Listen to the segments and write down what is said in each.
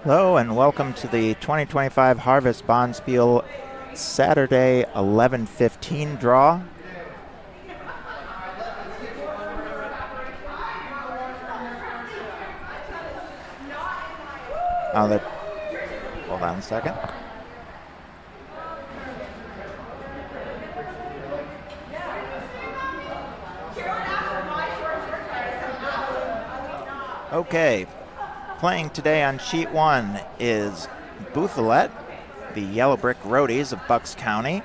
Hello and welcome to the 2025 Harvest Bonspiel Saturday 11:15 draw. Hold on a second. Okay. Playing today on sheet 1 is Bouthillette, the Yellow Brick Roadies of Bucks County.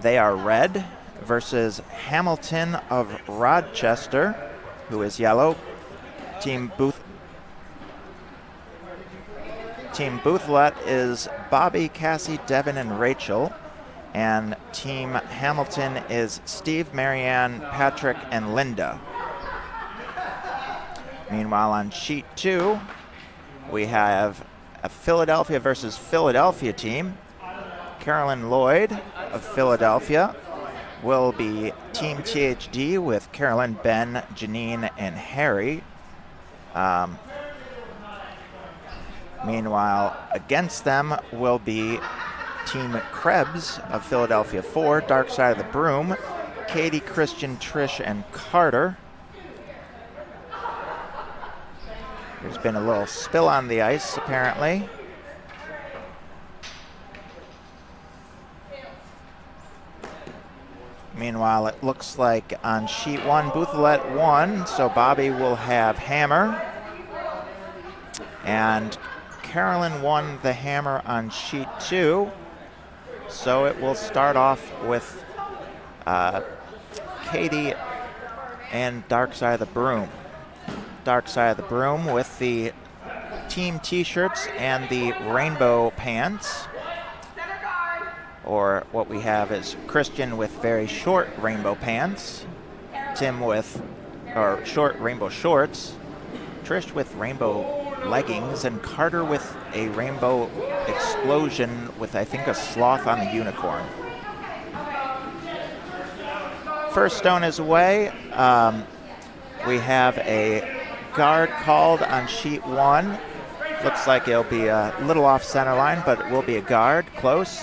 They are red versus Hamilton of Rochester, who is yellow. Team Bouthillette is Bobby, Cassie, Devin, and Rachel. And Team Hamilton is Steve, Marianne, Patrick, and Linda. Meanwhile, on sheet 2, we have a Philadelphia versus Philadelphia team. Carolyn Lloyd of Philadelphia will be Team THD with Carolyn, Ben, Janine, and Harry. Meanwhile, against them will be Team Krebs of Philadelphia 4, Dark Side of the Broom, Katie, Christian, Trish, and Carter. There's been a little spill on the ice, apparently. Meanwhile, it looks like on sheet 1, Bouthillette won, so Bobby will have hammer. And Carolyn won the hammer on sheet 2, so it will start off with Katie and Dark Side of the Broom. Dark Side of the Broom with the team t-shirts and the rainbow pants. Or what we have is Christian with very short rainbow pants, Tim with short rainbow shorts, Trish with rainbow leggings, and Carter with a rainbow explosion with, I think, a sloth on a unicorn. First stone is away. We have a guard called on sheet 1. Looks like it'll be a little off center line, but it will be a guard, close.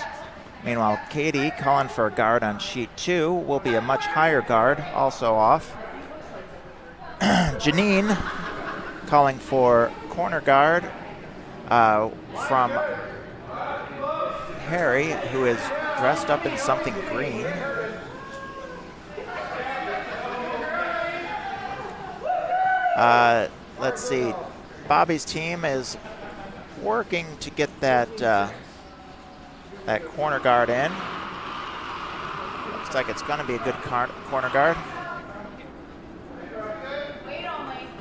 Meanwhile, Katie calling for a guard on sheet 2 will be a much higher guard, also off. Janine calling for corner guard from Harry, who is dressed up in something green. Let's see. Bobby's team is working to get that corner guard in. Looks like it's going to be a good corner guard.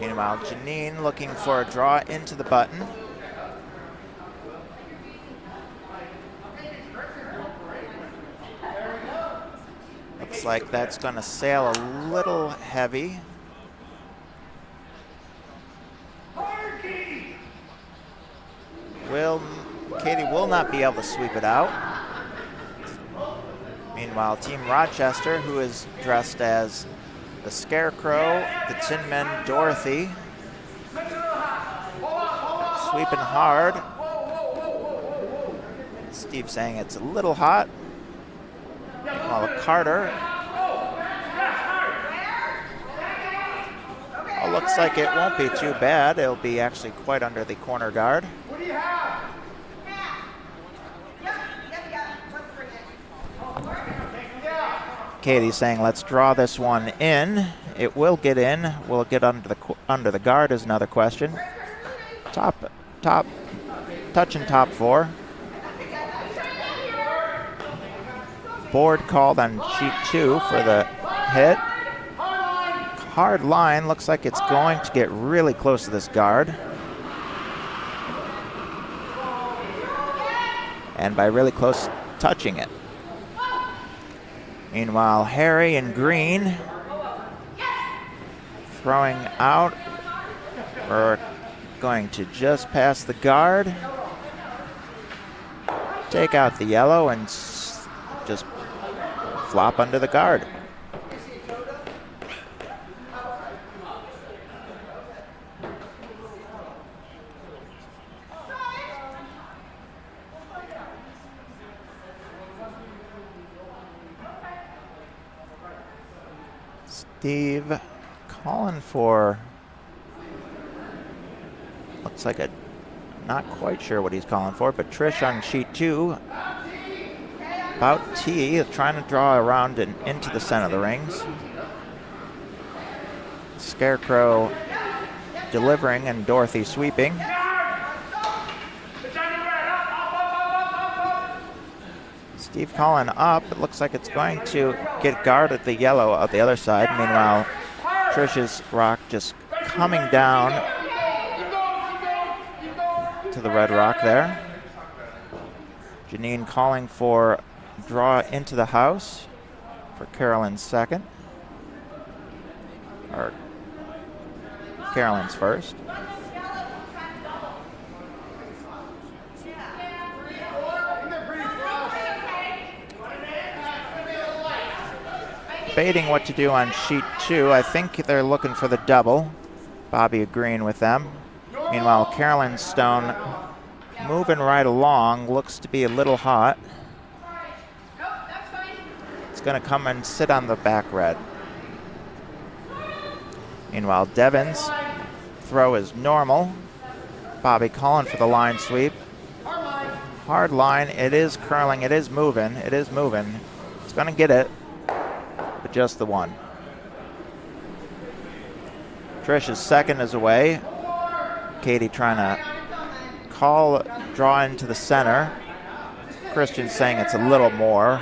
Meanwhile, Janine looking for a draw into the button. Looks like that's going to sail a little heavy. Katie will not be able to sweep it out. Meanwhile, Team Rochester, who is dressed as the Scarecrow, the Tin Men, Dorothy, sweeping hard. Steve saying it's a little hot. Meanwhile, Carter. Well, looks like it won't be too bad. It'll be actually quite under the corner guard. Katie's saying, let's draw this one in. It will get in. Will it get under the guard is another question. Touching top 4. Board called on sheet 2 for the hit. Hard line. Looks like it's going to get really close to this guard. And by really close, touching it. Meanwhile, Harry in green throwing out. We're going to just pass the guard, take out the yellow, and just flop under the guard. Steve calling for, looks like a, not quite sure what he's calling for, but Trish on sheet 2. About T, trying to draw around and into the center of the rings. Scarecrow delivering and Dorothy sweeping. Steve calling up. It looks like it's going to get guarded the yellow of the other side. Meanwhile, Trish's rock just coming down to the red rock there. Janine calling for draw into the house for Carolyn's second. Or Carolyn's first. Debating what to do on sheet 2. I think they're looking for the double. Bobby agreeing with them. Meanwhile, Carolyn Stone moving right along. Looks to be a little hot. It's going to come and sit on the back red. Meanwhile, Devon's throw is normal. Bobby calling for the line sweep. Hard line. It is curling. It is moving. It is moving. It's going to get it, but just the one. Trish's second is away. Katie trying to call, draw into the center. Christian saying it's a little more.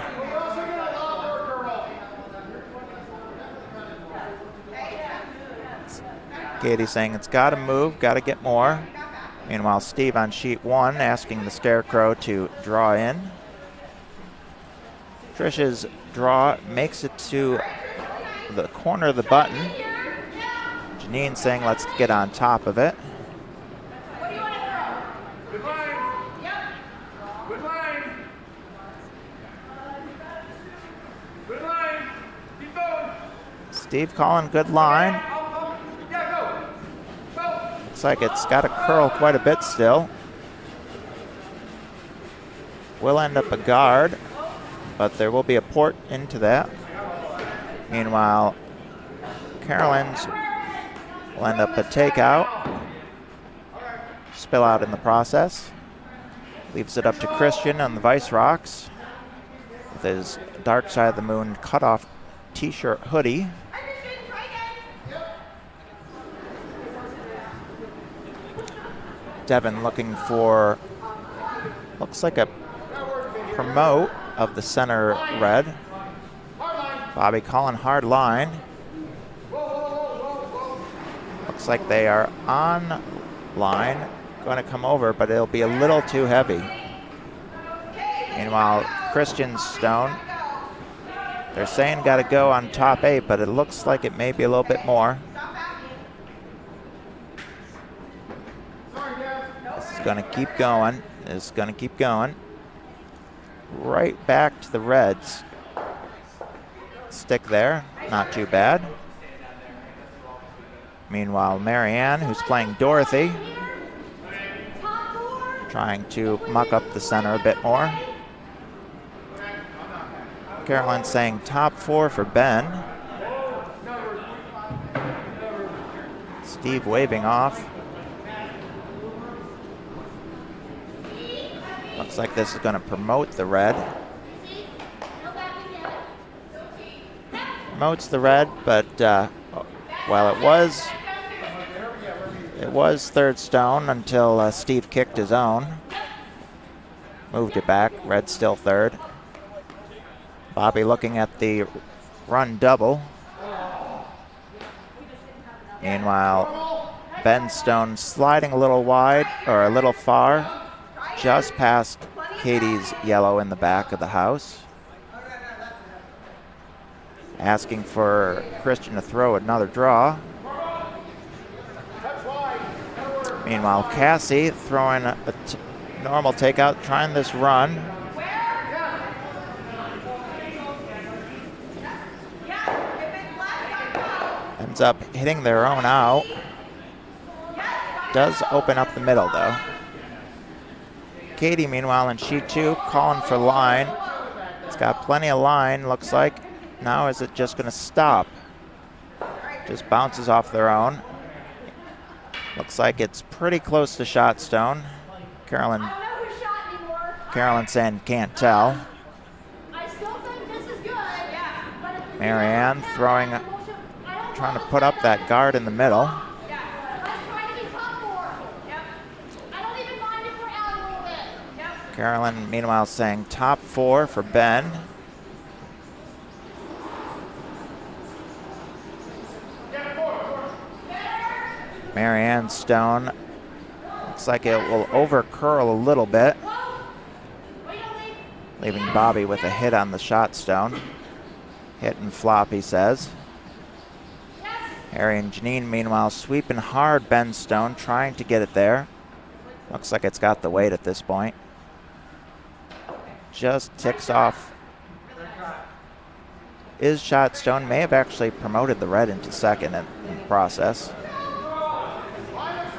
Katie saying it's got to move, got to get more. Meanwhile, Steve on sheet 1 asking the Scarecrow to draw in. Trish's draw makes it to the corner of the button. Janine saying let's get on top of it. Steve calling good line. Looks like it's got to curl quite a bit still. Will end up a guard, but there will be a port into that. Meanwhile, Carolyn's will end up a takeout. Spill out in the process. Leaves it up to Christian on the Vice Rocks with his Dark Side of the Moon cutoff t-shirt hoodie. Devon looking for, looks like a promote of the center red. Bobby calling hard line. Looks like they are on line, going to come over, but it'll be a little too heavy. Meanwhile, Christian Stone, they're saying got to go on top 8, but it looks like it may be a little bit more. Going to keep going. Is going to keep going. Right back to the Reds. Stick there. Not too bad. Meanwhile, Marianne, who's playing Dorothy, trying to muck up the center a bit more. Carolyn saying top 4 for Ben. Steve waving off. Looks like this is going to promote the red. Promotes the red, but while it was third stone until Steve kicked his own. Moved it back. Red still third. Bobby looking at the run double. Meanwhile, Ben Stone sliding a little wide or a little far. Just past Katie's yellow in the back of the house. Asking for Christian to throw another draw. Meanwhile, Cassie throwing a normal takeout, trying this run. Ends up hitting their own out. Does open up the middle though. Katie, meanwhile, in sheet 2, calling for line. It's got plenty of line, looks like. Now is it just going to stop? Just bounces off their own. Looks like it's pretty close to shot stone. Carolyn saying can't tell. Marianne throwing, trying to put up that guard in the middle. Carolyn, meanwhile, saying top 4 for Ben. Marianne stone, looks like it will over curl a little bit, leaving Bobby with a hit on the shot stone. Hit and flop, he says. Harry and Janine, meanwhile, sweeping hard Ben's stone, trying to get it there. Looks like it's got the weight at this point. Just ticks off. Is shot stone, may have actually promoted the red into second in the process.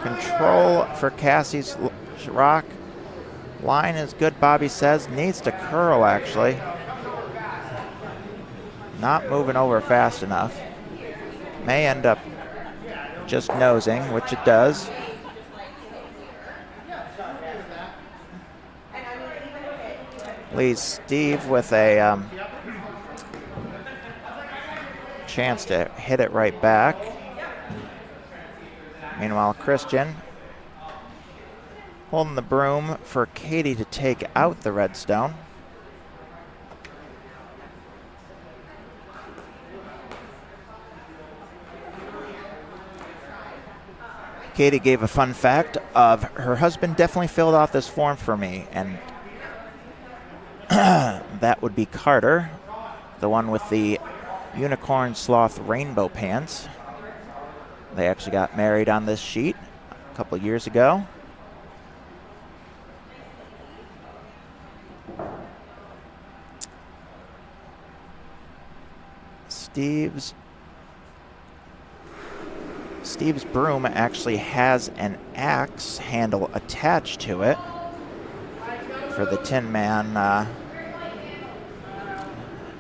Control for Cassie's rock. Line is good, Bobby says. Needs to curl, actually. Not moving over fast enough. May end up just nosing, which it does. Leaves Steve with a chance to hit it right back. Meanwhile, Christian holding the broom for Katie to take out the red stone. Katie gave a fun fact of her husband definitely filled out this form for me, and that would be Carter, the one with the unicorn sloth rainbow pants. They actually got married on this sheet a couple years ago. Steve's broom actually has an axe handle attached to it for the Tin Man.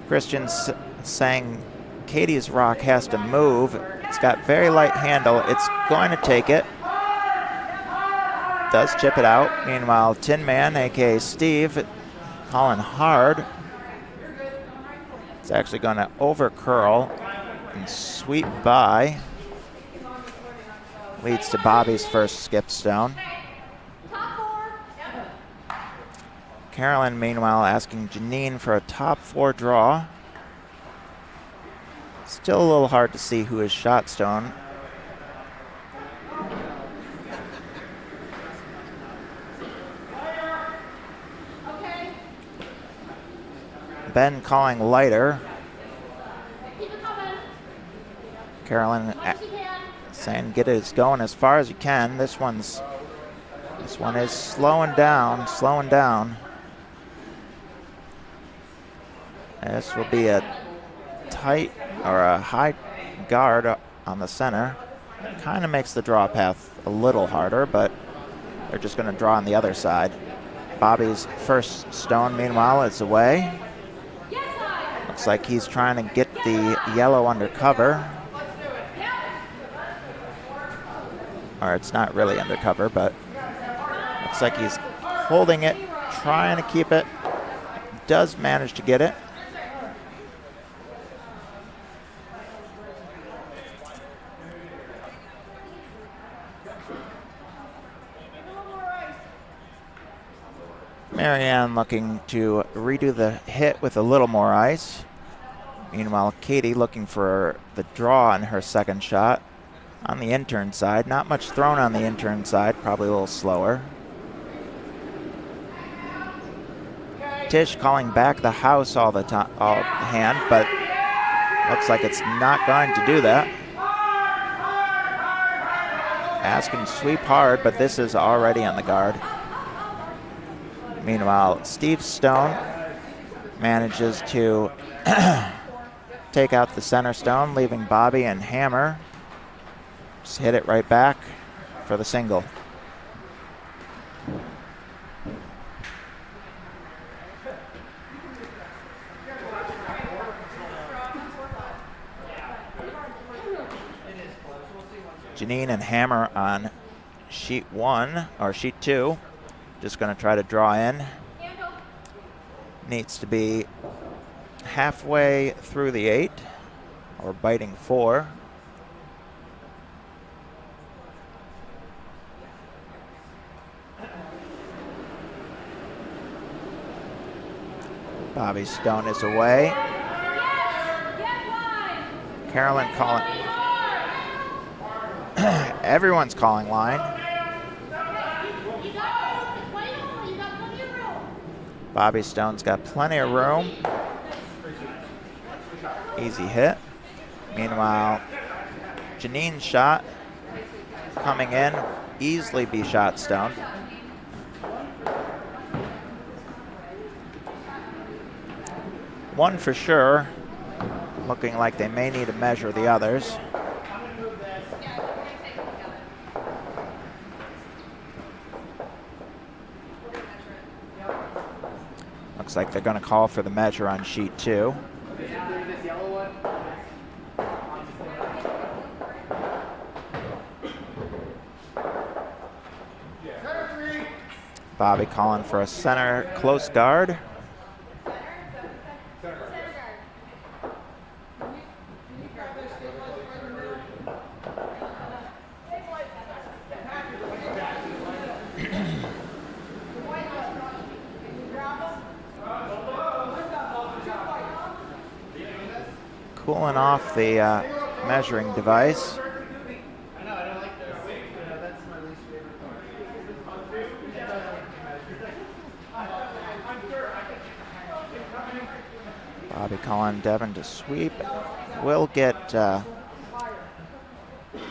Christian's saying Katie's rock has to move. It's got very light handle. It's going to take it. Does chip it out. Meanwhile, Tin Man, aka Steve, hauling hard. It's actually going to over curl and sweep by. Leads to Bobby's first skip stone. Carolyn, meanwhile, asking Janine for a top 4 draw. Still a little hard to see who is shot stone. Ben calling lighter. Carolyn saying get it going as far as you can. This one is slowing down. This will be a tight or a high guard on the center. Kind of makes the draw path a little harder, but they're just going to draw on the other side. Bobby's first stone, meanwhile, is away. Looks like he's trying to get the yellow under cover. Or it's not really undercover, but looks like he's holding it, trying to keep it. Does manage to get it. Marianne looking to redo the hit with a little more ice. Meanwhile, Katie looking for the draw on her second shot. On the intern side, not much thrown on the intern side, probably a little slower. Tish calling back the house all the time, all hand, but looks like it's not going to do that. Asking sweep hard, but this is already on the guard. Meanwhile, Steve Stone manages to take out the center stone, leaving Bobby and Hammer. Just hit it right back for the single. Janine and Hammer on sheet 1, or sheet 2. Just going to try to draw in. Needs to be halfway through the 8, or biting 4. Bobby Stone is away. Carolyn calling. Everyone's calling line. Bobby Stone's got plenty of room. Easy hit. Meanwhile, Janine's shot coming in. Easily be shot Stone. One for sure. Looking like they may need to measure the others. Looks like they're going to call for the measure on sheet 2. Bobby calling for a center close guard. Cooling off the measuring device. Bobby calling Devin to sweep. Will get a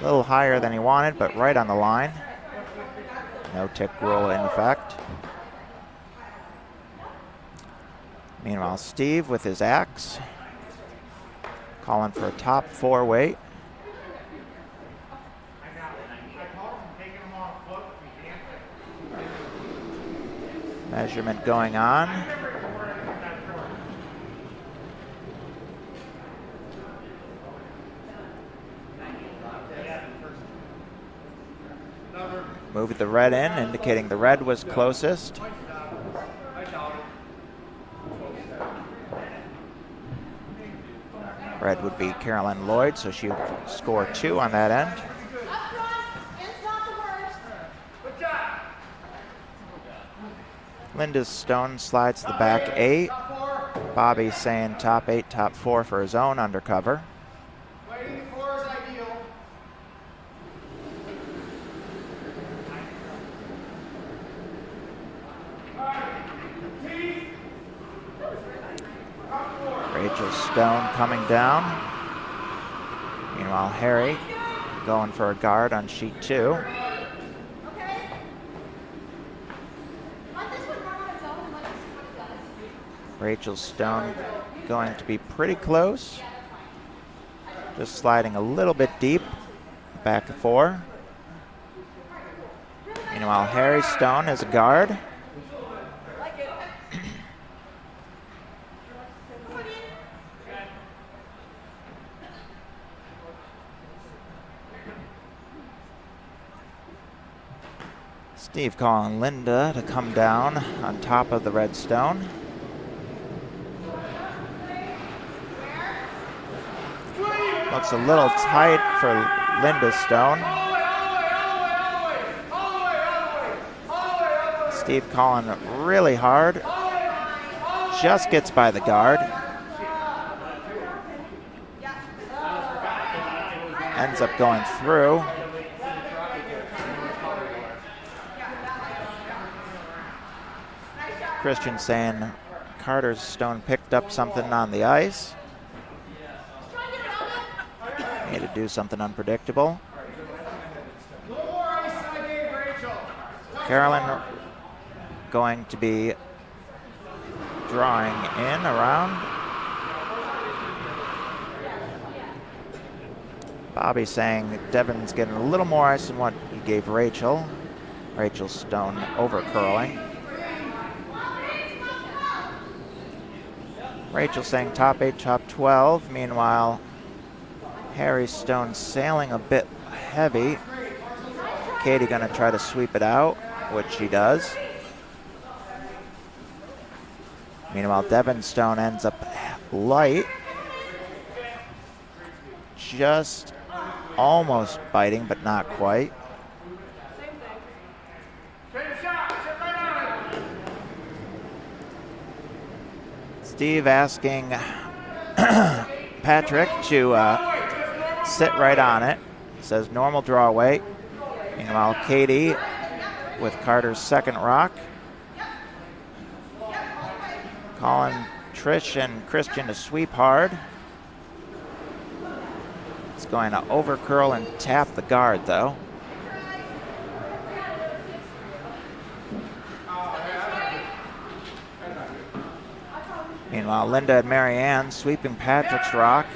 little higher than he wanted, but right on the line. No tick rule in effect. Meanwhile, Steve with his axe. Calling for a top 4 weight. Measurement going on. Moved the red in, indicating the red was closest. Red would be Carolyn Lloyd, so she would score 2 on that end. Linda Stone slides to the back 8. Bobby saying top 8, top 4 for his own undercover. Rachel Stone coming down. Meanwhile, Harry going for a guard on sheet 2. Rachel Stone going to be pretty close. Just sliding a little bit deep, back to 4. Meanwhile, Harry Stone is a guard. Steve calling Linda to come down on top of the red stone. Looks a little tight for Linda Stone. Steve calling really hard. Just gets by the guard. Ends up going through. Christian saying Carter's Stone picked up something on the ice. Need to do something unpredictable. Carolyn going to be drawing in around. Bobby saying Devin's getting a little more ice than what he gave Rachel. Rachel Stone over curling. Rachel saying top 8, top 12. Meanwhile, Harry Stone sailing a bit heavy. Katie gonna try to sweep it out, which she does. Meanwhile, Devin Stone ends up light. Just almost biting, but not quite. Steve asking Patrick to sit right on it. Says normal draw weight. Meanwhile, Katie with Carter's second rock. Calling Trish and Christian to sweep hard. It's going to overcurl and tap the guard, though. Meanwhile, Linda and Marianne sweeping Patrick's rock,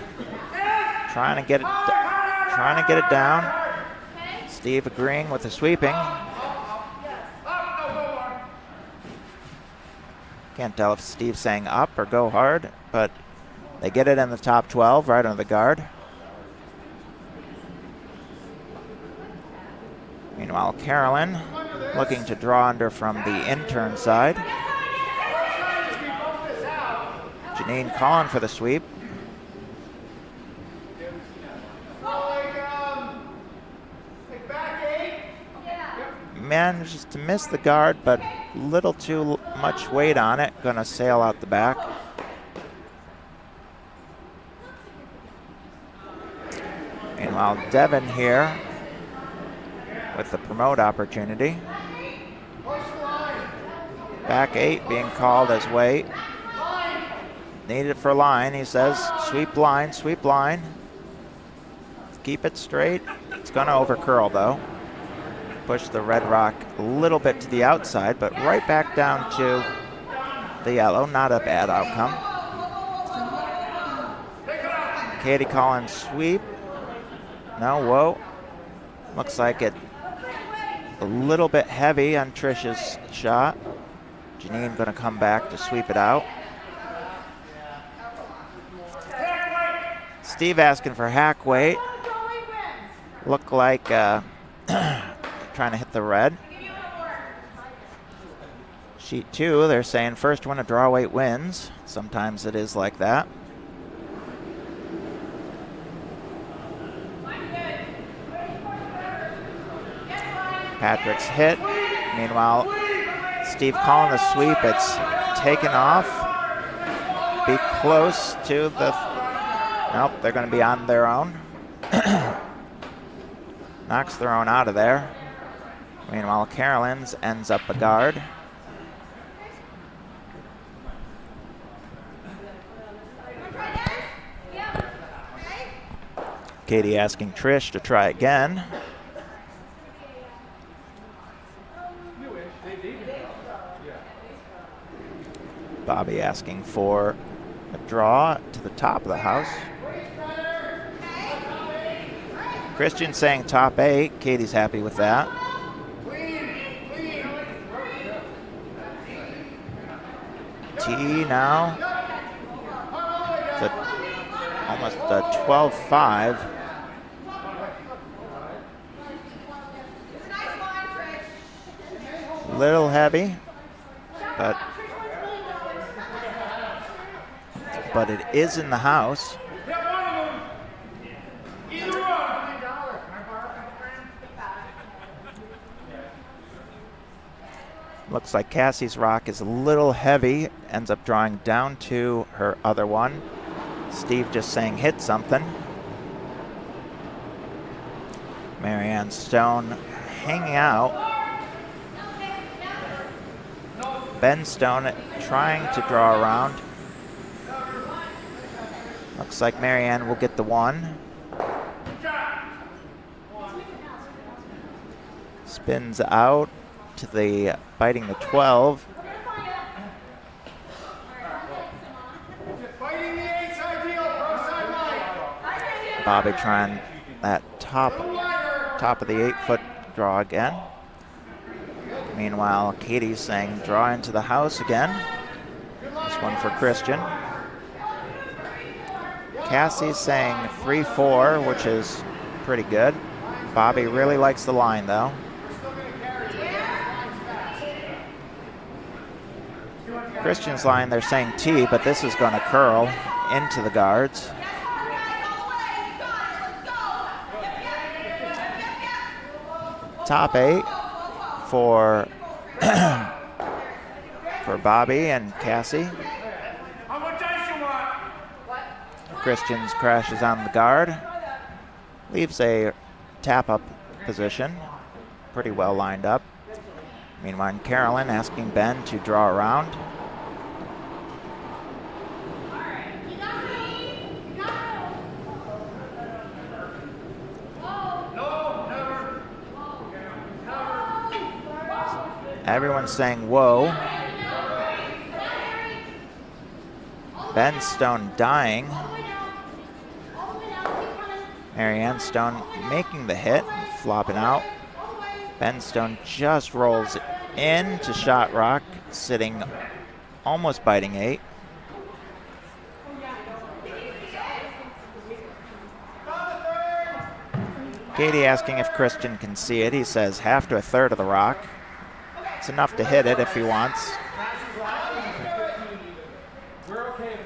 trying to get it down. Steve agreeing with the sweeping. Can't tell if Steve's saying up or go hard, but they get it in the top 12 right under the guard. Meanwhile, Carolyn looking to draw under from the intern side. Janine calling for the sweep. Manages to miss the guard, but little too much weight on it. Gonna sail out the back. Meanwhile, Devin here with the promote opportunity. Back 8 being called as weight. Needed for line, he says. Sweep line, sweep line. Keep it straight. It's gonna overcurl though. Push the red rock a little bit to the outside, but right back down to the yellow. Not a bad outcome. Katie calling sweep. No, whoa. Looks like it a little bit heavy on Trish's shot. Janine gonna come back to sweep it out. Steve asking for hack weight. Look like trying to hit the red. Sheet 2, they're saying first one to draw weight wins. Sometimes it is like that. Patrick's hit. Meanwhile, Steve calling the sweep. It's taken off. Be close to the... Nope, they're going to be on their own. Knocks their own out of there. Meanwhile, Carolyn's ends up a guard. Katie asking Trish to try again. Bobby asking for a draw to the top of the house. Christian saying top 8. Katie's happy with that. T now. It's almost a 12-5. Little heavy, but it is in the house. Looks like Cassie's rock is a little heavy, ends up drawing down to her other one. Steve just saying hit something. Marianne Stone hanging out. Ben Stone trying to draw around. Looks like Marianne will get the 1. Spins out to the biting the 12. Bobby trying that top of the 8-foot draw again. Meanwhile, Katie's saying draw into the house again. This one for Christian. Cassie's saying 3-4, which is pretty good. Bobby really likes the line, though. Christian's line, they're saying T, but this is going to curl into the guards. Top 8 for for Bobby and Cassie. Christian's crashes on the guard. Leaves a tap-up position. Pretty well lined up. Meanwhile, Carolyn asking Ben to draw around. Everyone's saying whoa. Ben Stone dying. Marianne Stone making the hit, flopping out. Ben Stone just rolls into shot rock, sitting almost biting 8. Katie asking if Christian can see it. He says half to a third of the rock. It's enough to hit it if he wants.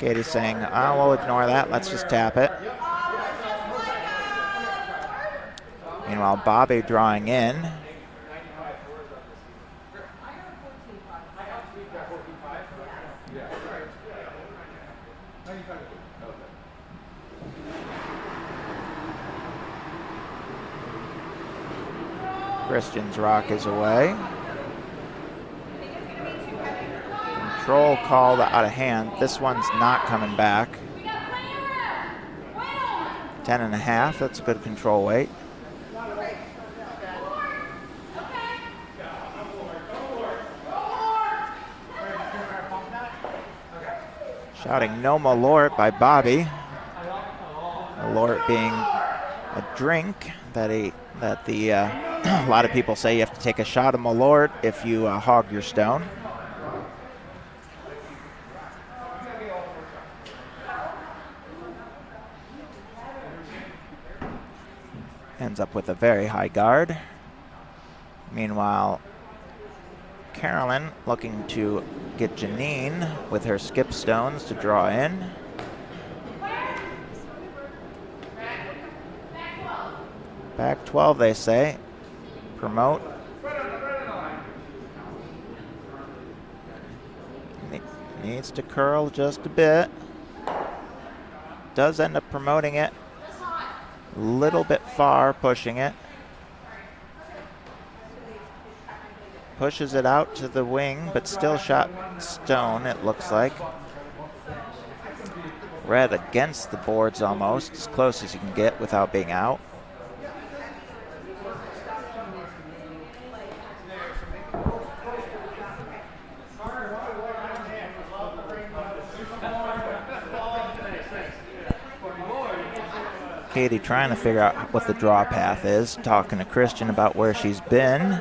Katie's saying, oh, we'll ignore that. Let's just tap it. Meanwhile, Bobby drawing in. Christian's rock is away. Control called out of hand. This one's not coming back. 10.5, that's a good control weight. Shouting no Malort by Bobby. Malort being a drink that a lot of people say you have to take a shot of Malort if you hog your stone. Ends up with a very high guard. Meanwhile, Carolyn looking to get Janine with her skip stones to draw in. Back 12, they say. Promote. Needs to curl just a bit. Does end up promoting it. Little bit far, pushing it. Pushes it out to the wing, but still shot stone, it looks like. Red against the boards almost, as close as you can get without being out. Katie trying to figure out what the draw path is, talking to Christian about where she's been.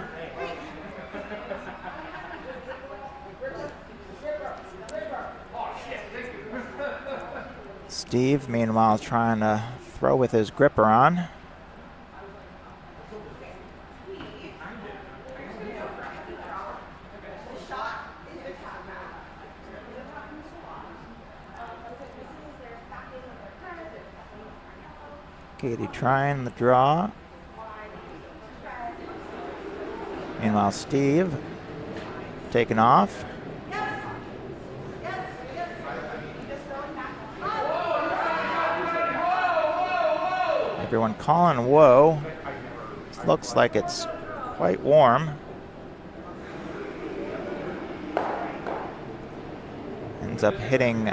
Steve, meanwhile, trying to throw with his gripper on. Katie trying the draw. Meanwhile, Steve taking off. Everyone calling whoa. It looks like it's quite warm. Ends up hitting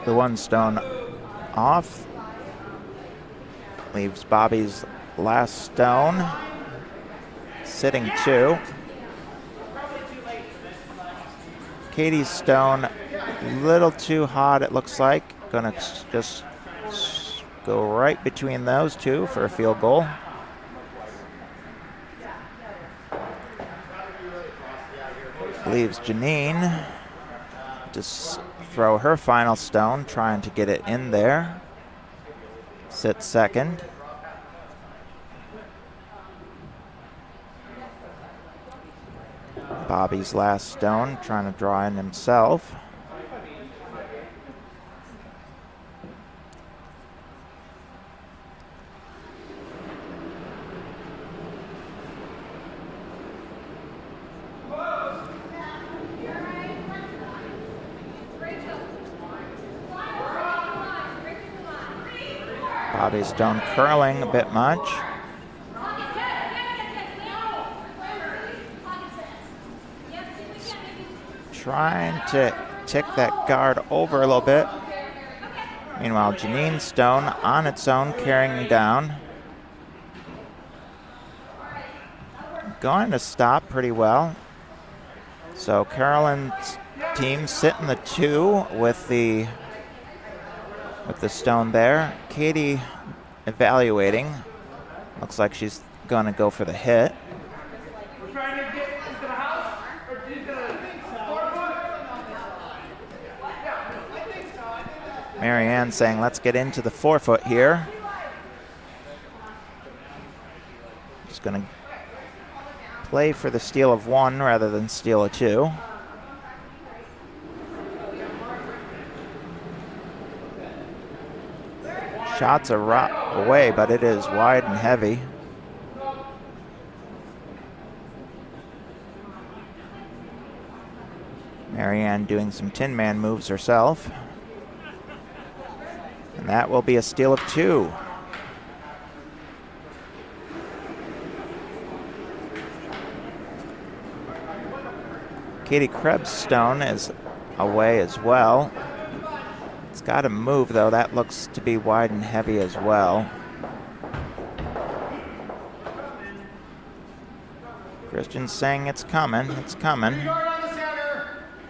the one stone off. Leaves Bobby's last stone. Sitting 2. Katie's stone, a little too hot it looks like. Gonna just go right between those two for a field goal. Leaves Janine to throw her final stone, trying to get it in there. Sits second. Bobby's last stone, trying to draw in himself. Bobby's stone curling a bit much. Trying to tick that guard over a little bit. Meanwhile, Janine's stone on its own, carrying down. Going to stop pretty well. So Carolyn's team sitting the 2 with the stone there. Katie evaluating. Looks like she's going to go for the hit. Marianne saying, let's get into the 4-foot here. Just going to play for the steal of 1 rather than steal a 2. Shots are away, but it is wide and heavy. Marianne doing some Tin Man moves herself. And that will be a steal of 2. Katie Krebs' stone is away as well. It's got to move, though. That looks to be wide and heavy as well. Christian's saying it's coming. It's coming.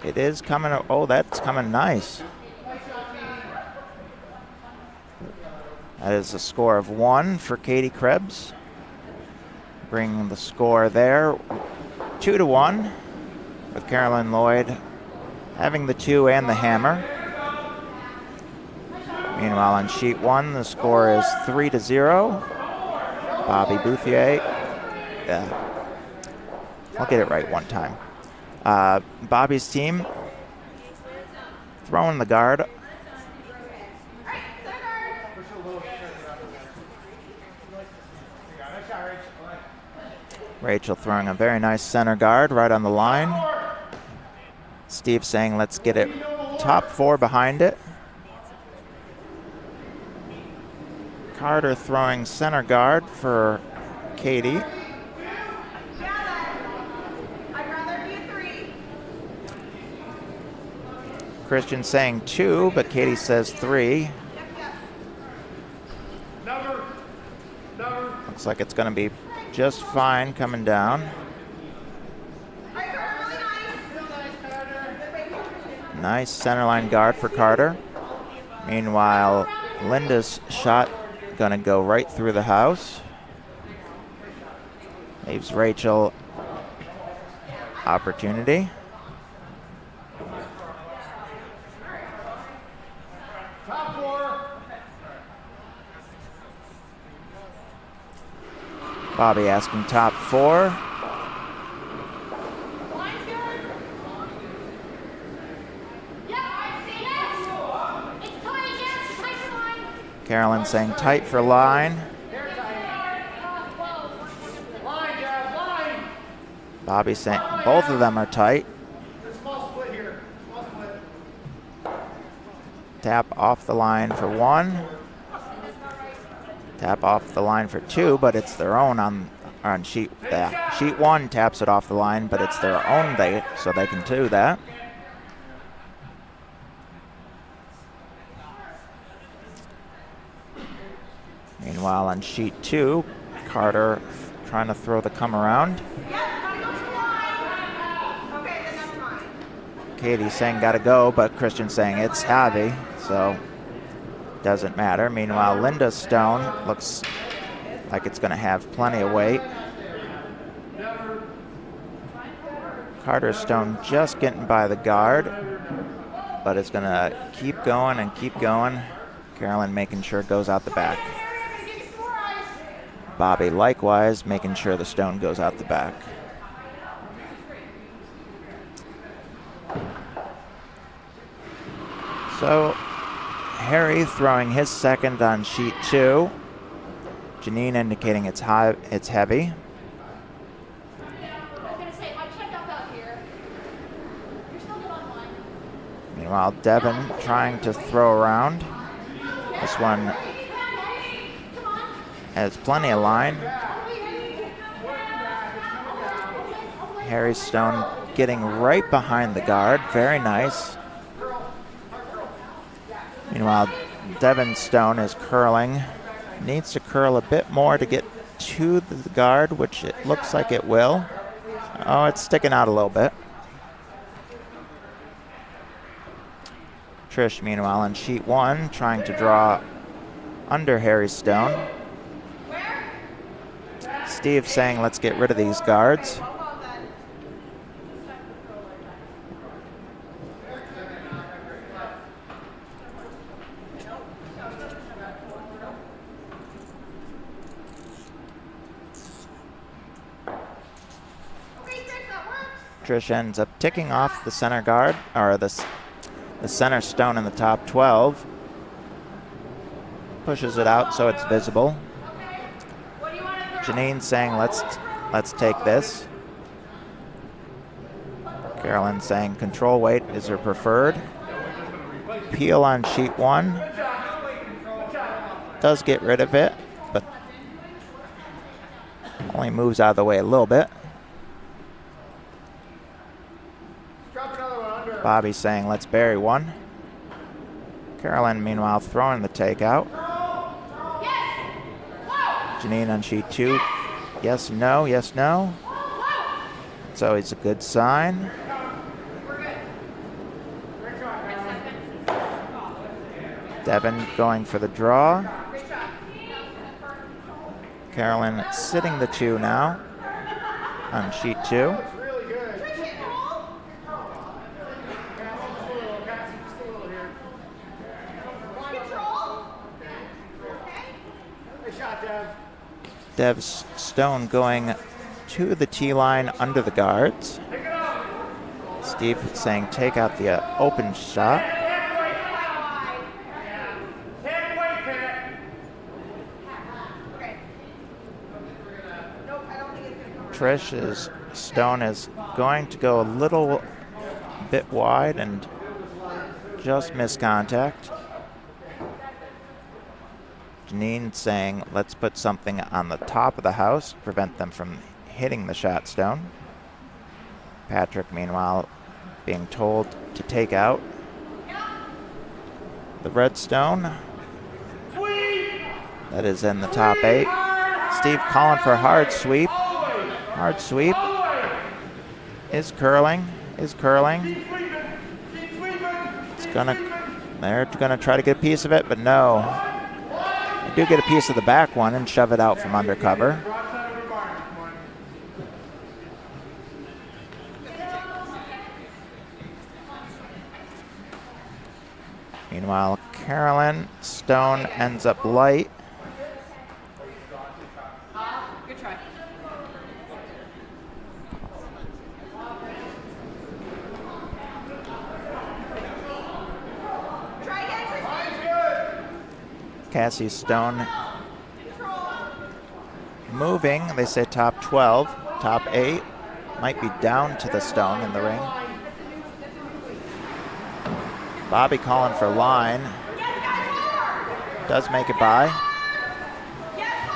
It is coming. Oh, that's coming nice. That is a score of 1 for Katie Krebs. Bringing the score there 2-1 with Carolyn Lloyd having the 2 and the hammer. Meanwhile, on sheet 1, the score is 3-0. Bobby Bouthillette. I'll get it right one time. Bobby's team throwing the guard. Rachel throwing a very nice center guard right on the line. Steve saying, let's get it top 4 behind it. Carter throwing center guard for Katie. Christian saying 2, but Katie says 3. Looks like it's going to be just fine coming down. Nice centerline guard for Carter. Meanwhile, Linda's shot going to go right through the house. Leaves Rachel opportunity. Bobby asking top 4. Carolyn saying tight for line. Bobby saying both of them are tight. Tap off the line for 1. Tap off the line for 2, but it's their own on sheet. Sheet 1 taps it off the line, but it's their own, so they can do that. Meanwhile, on sheet 2, Carter trying to throw the come around. Katie saying gotta go, but Christian saying it's heavy, so doesn't matter. Meanwhile, Linda's stone looks like it's going to have plenty of weight. Carter's stone just getting by the guard, but it's going to keep going and keep going. Carolyn making sure it goes out the back. Bobby likewise making sure the stone goes out the back. So Harry throwing his second on sheet 2. Janine indicating it's heavy. Meanwhile, Devin trying to throw around. This one has plenty of line. Harry Stone getting right behind the guard. Very nice. Meanwhile, Devin Stone is curling. Needs to curl a bit more to get to the guard, which it looks like it will. Oh, it's sticking out a little bit. Trish, meanwhile, on sheet 1, trying to draw under Harry Stone. Steve saying, let's get rid of these guards. Trish ends up ticking off the center guard, or the center stone in the top 12. Pushes it out so it's visible. Janine saying, let's take this. Carolyn saying control weight is her preferred. Peel on sheet 1. Does get rid of it, but only moves out of the way a little bit. Bobby saying, let's bury one. Carolyn, meanwhile, throwing the takeout. Janine on sheet 2. Yes, no, yes, no. It's always a good sign. Devin going for the draw. Carolyn sitting the 2 now on sheet 2. Dev Stone going to the tee line under the guards. Steve saying take out the open shot. Trish Stone is going to go a little bit wide and just miss contact. Janine saying, let's put something on the top of the house, prevent them from hitting the shot stone. Patrick, meanwhile, being told to take out the red stone. That is in the top 8. Steve calling for a hard sweep. Hard sweep. Is curling. It's they're gonna try to get a piece of it, but no. Do get a piece of the back one and shove it out from under cover. Meanwhile, Carolyn Stone ends up light. Good try. Cassie Stone moving. They say top 12, top 8. Might be down to the stone in the ring. Bobby calling for line. Does make it by.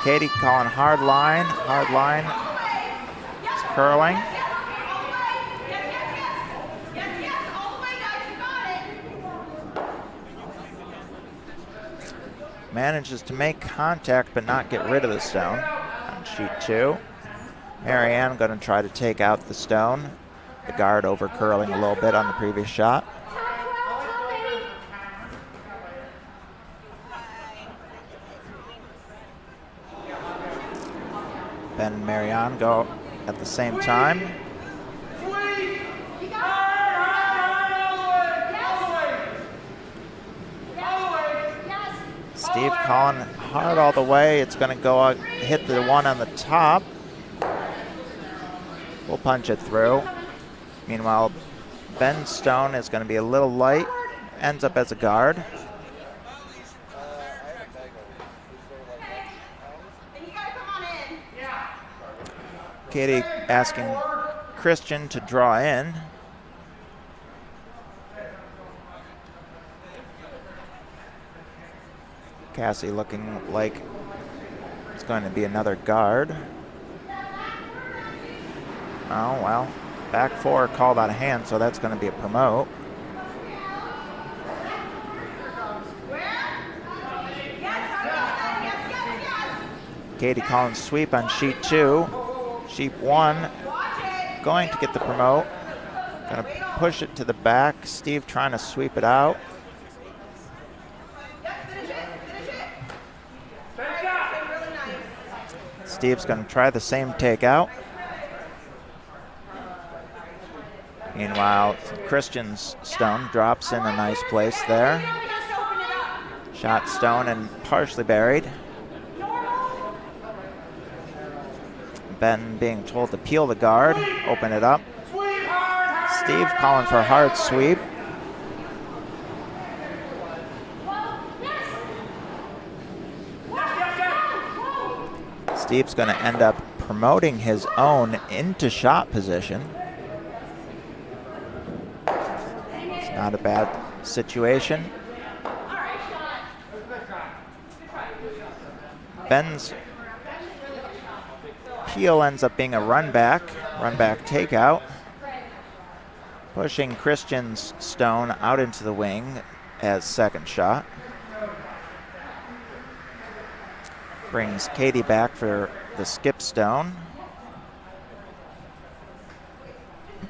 Katie calling hard line. Hard line. It's curling. Manages to make contact but not get rid of the stone on sheet 2. Marianne going to try to take out the stone. The guard over curling a little bit on the previous shot. Ben and Marianne go at the same time. Steve calling hard all the way. It's going to go out, hit the one on the top. We'll punch it through. Meanwhile, Ben Stone is going to be a little light ends up as a guard. Katie asking Christian to draw in. Cassie looking like it's going to be another guard. Oh, well, back four called out of hand, so that's going to be a promote. Katie calling sweep on sheet 2. Sheet 1 going to get the promote. Going to push it to the back. Steve trying to sweep it out. Steve's going to try the same takeout. Meanwhile, Christian's stone drops in a nice place there. Shot stone and partially buried. Ben being told to peel the guard, open it up. Steve calling for a hard sweep. Steve's going to end up promoting his own into shot position. It's not a bad situation. Ben's peel ends up being a run back takeout, pushing Christian's stone out into the wing as second shot. Brings Katie back for the skip stone.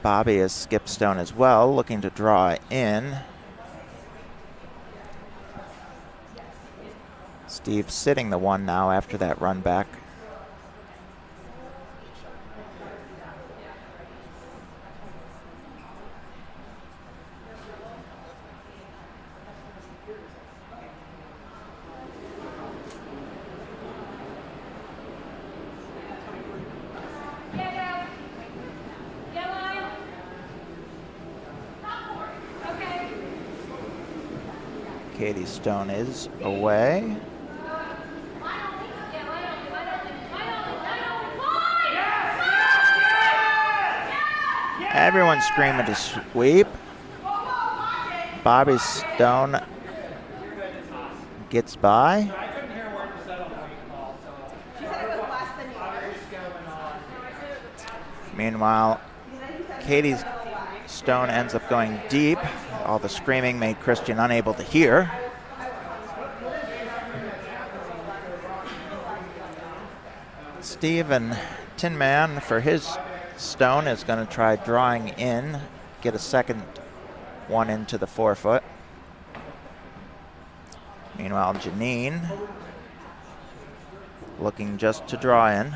Bobby is skip stone as well, looking to draw in. Steve sitting the one now after that run back. Katie's stone is away. Everyone's screaming to sweep. Bobby's stone gets by. Meanwhile, Katie's stone ends up going deep. All the screaming made Christian unable to hear. Steve and Tin Man for his stone is going to try drawing in, get a second one into the 4-foot. Meanwhile, Janine looking just to draw in.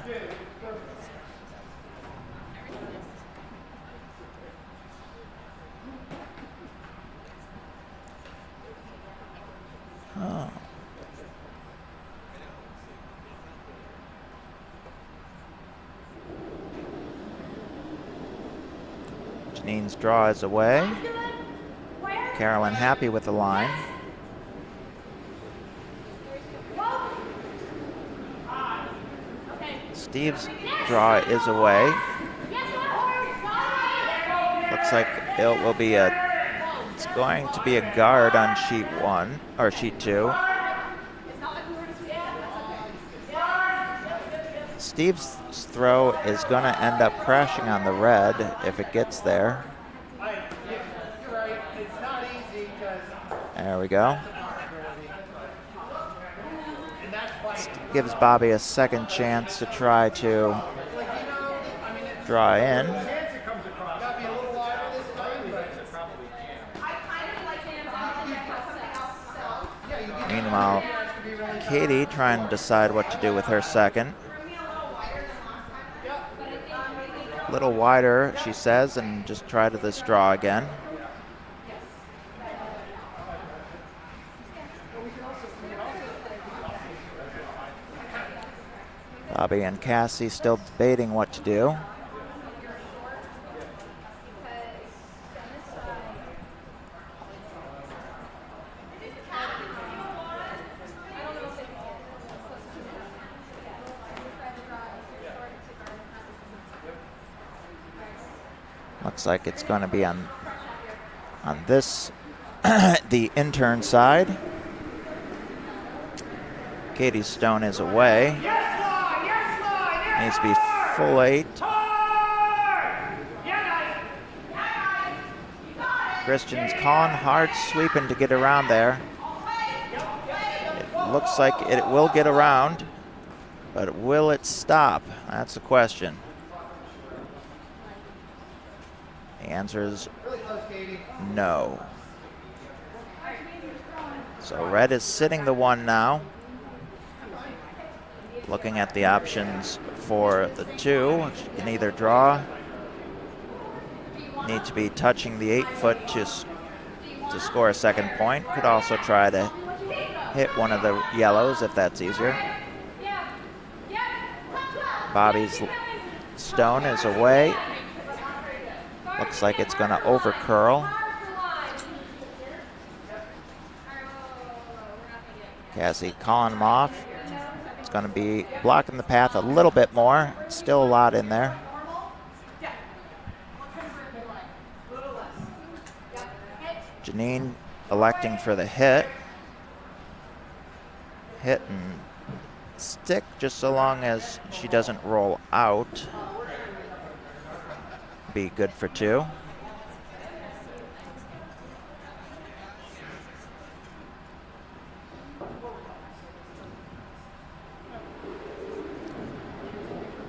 Oh. Janine's draw is away. Carolyn happy with the line. Steve's draw is away. Looks like it will be it's going to be a guard on sheet 1 or sheet 2. Steve's throw is going to end up crashing on the red if it gets there. There we go. Gives Bobby a second chance to try to draw in. Meanwhile, Katie trying to decide what to do with her second. A little wider, she says, and just try to this draw again. Bobby and Cassie still debating what to do. Looks like it's going to be on this, the intern side. Katie Stone is away. Needs to be full 8. Christian's calling hard, sweeping to get around there. It looks like it will get around, but will it stop? That's the question. The answer is no. So red is sitting the 1 now. Looking at the options for the 2. She can either draw, need to be touching the 8-foot to score a second point. Could also try to hit one of the yellows if that's easier. Bobby's stone is away. Looks like it's going to over curl. Cassie calling him off. It's going to be blocking the path a little bit more. Still a lot in there. Janine electing for the hit. Hit and stick just so long as she doesn't roll out. Be good for 2.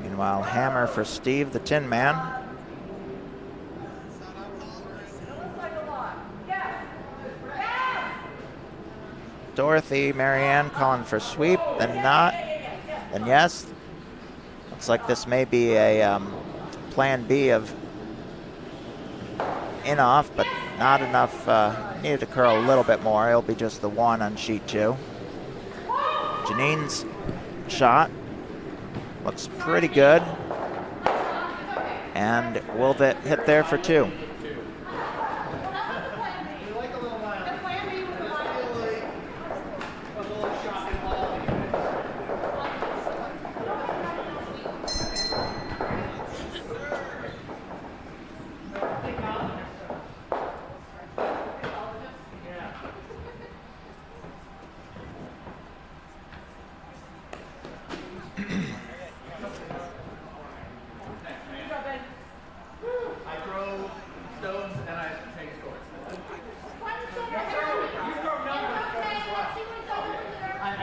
Meanwhile, hammer for Steve, the Tin Man. Dorothy, Marianne calling for sweep, then not, then yes. Looks like this may be a plan B of in off, but not enough. Needed to curl a little bit more. It'll be just the 1 on sheet 2. Janine's shot looks pretty good, and will that hit there for 2?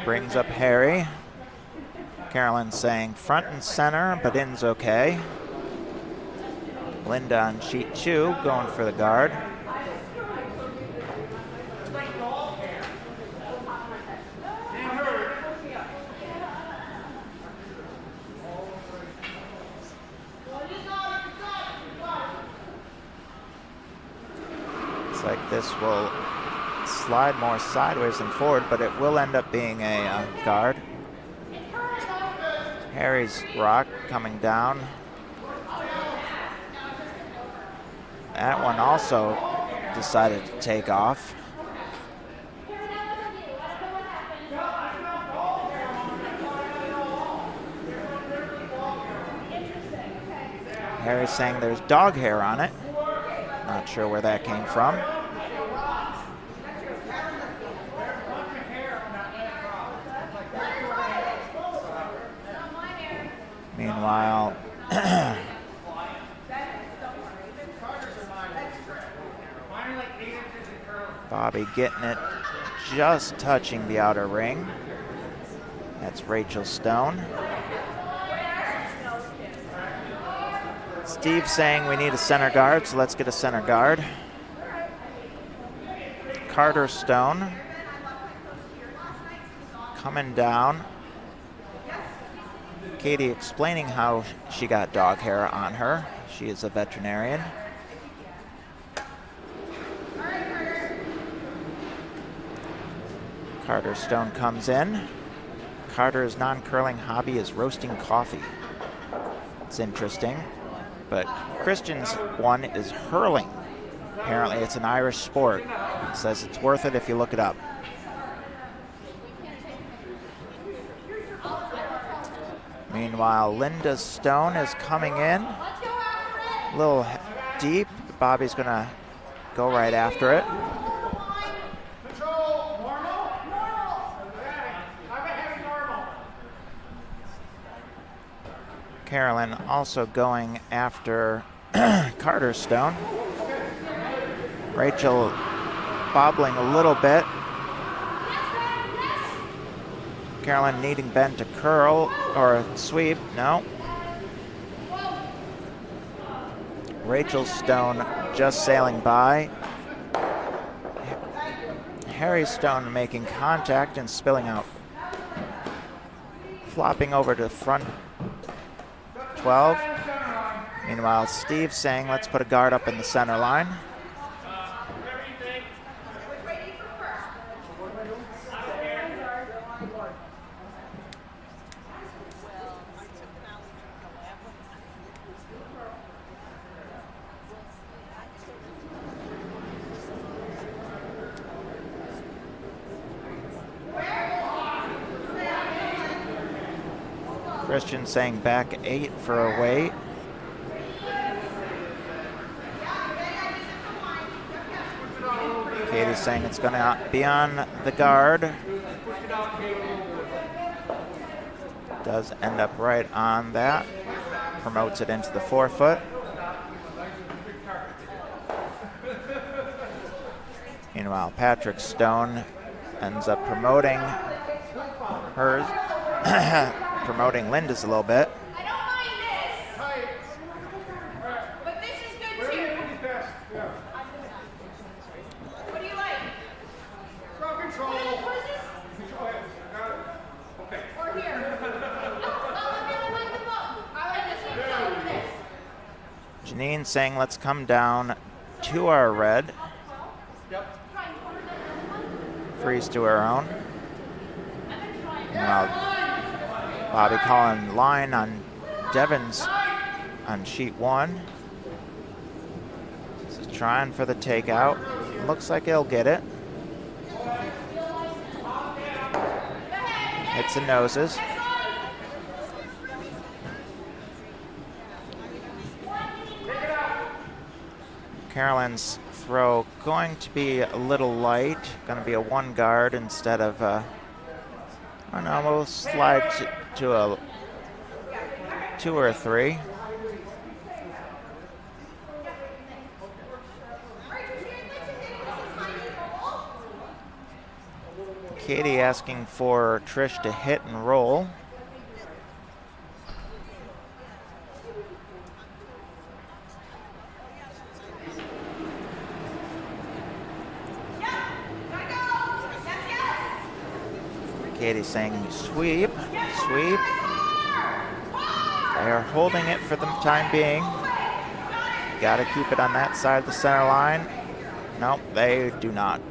Brings up Harry. Carolyn saying front and center, but in's okay. Linda on sheet 2 going for the guard. Looks like this will slide more sideways than forward, but it will end up being a guard. Harry's rock coming down. That one also decided to take off. Harry's saying there's dog hair on it. Not sure where that came from. Meanwhile, Bobby getting it just touching the outer ring. That's Rachel Stone. Steve saying we need a center guard, so let's get a center guard. Carter Stone coming down. Katie explaining how she got dog hair on her. She is a veterinarian. Carter Stone comes in. Carter's non-curling hobby is roasting coffee. It's interesting. But Christian's one is hurling. Apparently it's an Irish sport. It says it's worth it if you look it up. Meanwhile, Linda Stone is coming in. Little deep. Bobby's going to go right after it. Carolyn also going after Carter's stone. Rachel bobbling a little bit. Carolyn needing Ben to curl or sweep. No. Rachel's stone just sailing by. Harry's stone making contact and spilling out. Flopping over to the front 12. Meanwhile, Steve saying, let's put a guard up in the center line. Christian saying back 8 for a wait. Katie's saying it's going to be on the guard. Does end up right on that. Promotes it into the forefoot. Meanwhile, Patrick Stone ends up promoting hers. Promoting Linda's a little bit. I don't mind this, but this is good too. What do you like? Control. Okay. Or here. I like the book. I like this one. Janine saying let's come down to our red. Freeze to her own. Meanwhile, Bobby calling line on Devon's on sheet 1. This is trying for the takeout. Looks like he'll get it. Hits the noses. Carolyn's throw going to be a little light. Going to be a 1 guard instead of I don't know, we'll slide to a 2 or a 3. Katie asking for Trish to hit and roll. Katie's saying sweep, sweep. They are holding it for the time being. Got to keep it on that side of the center line. Nope, they do not.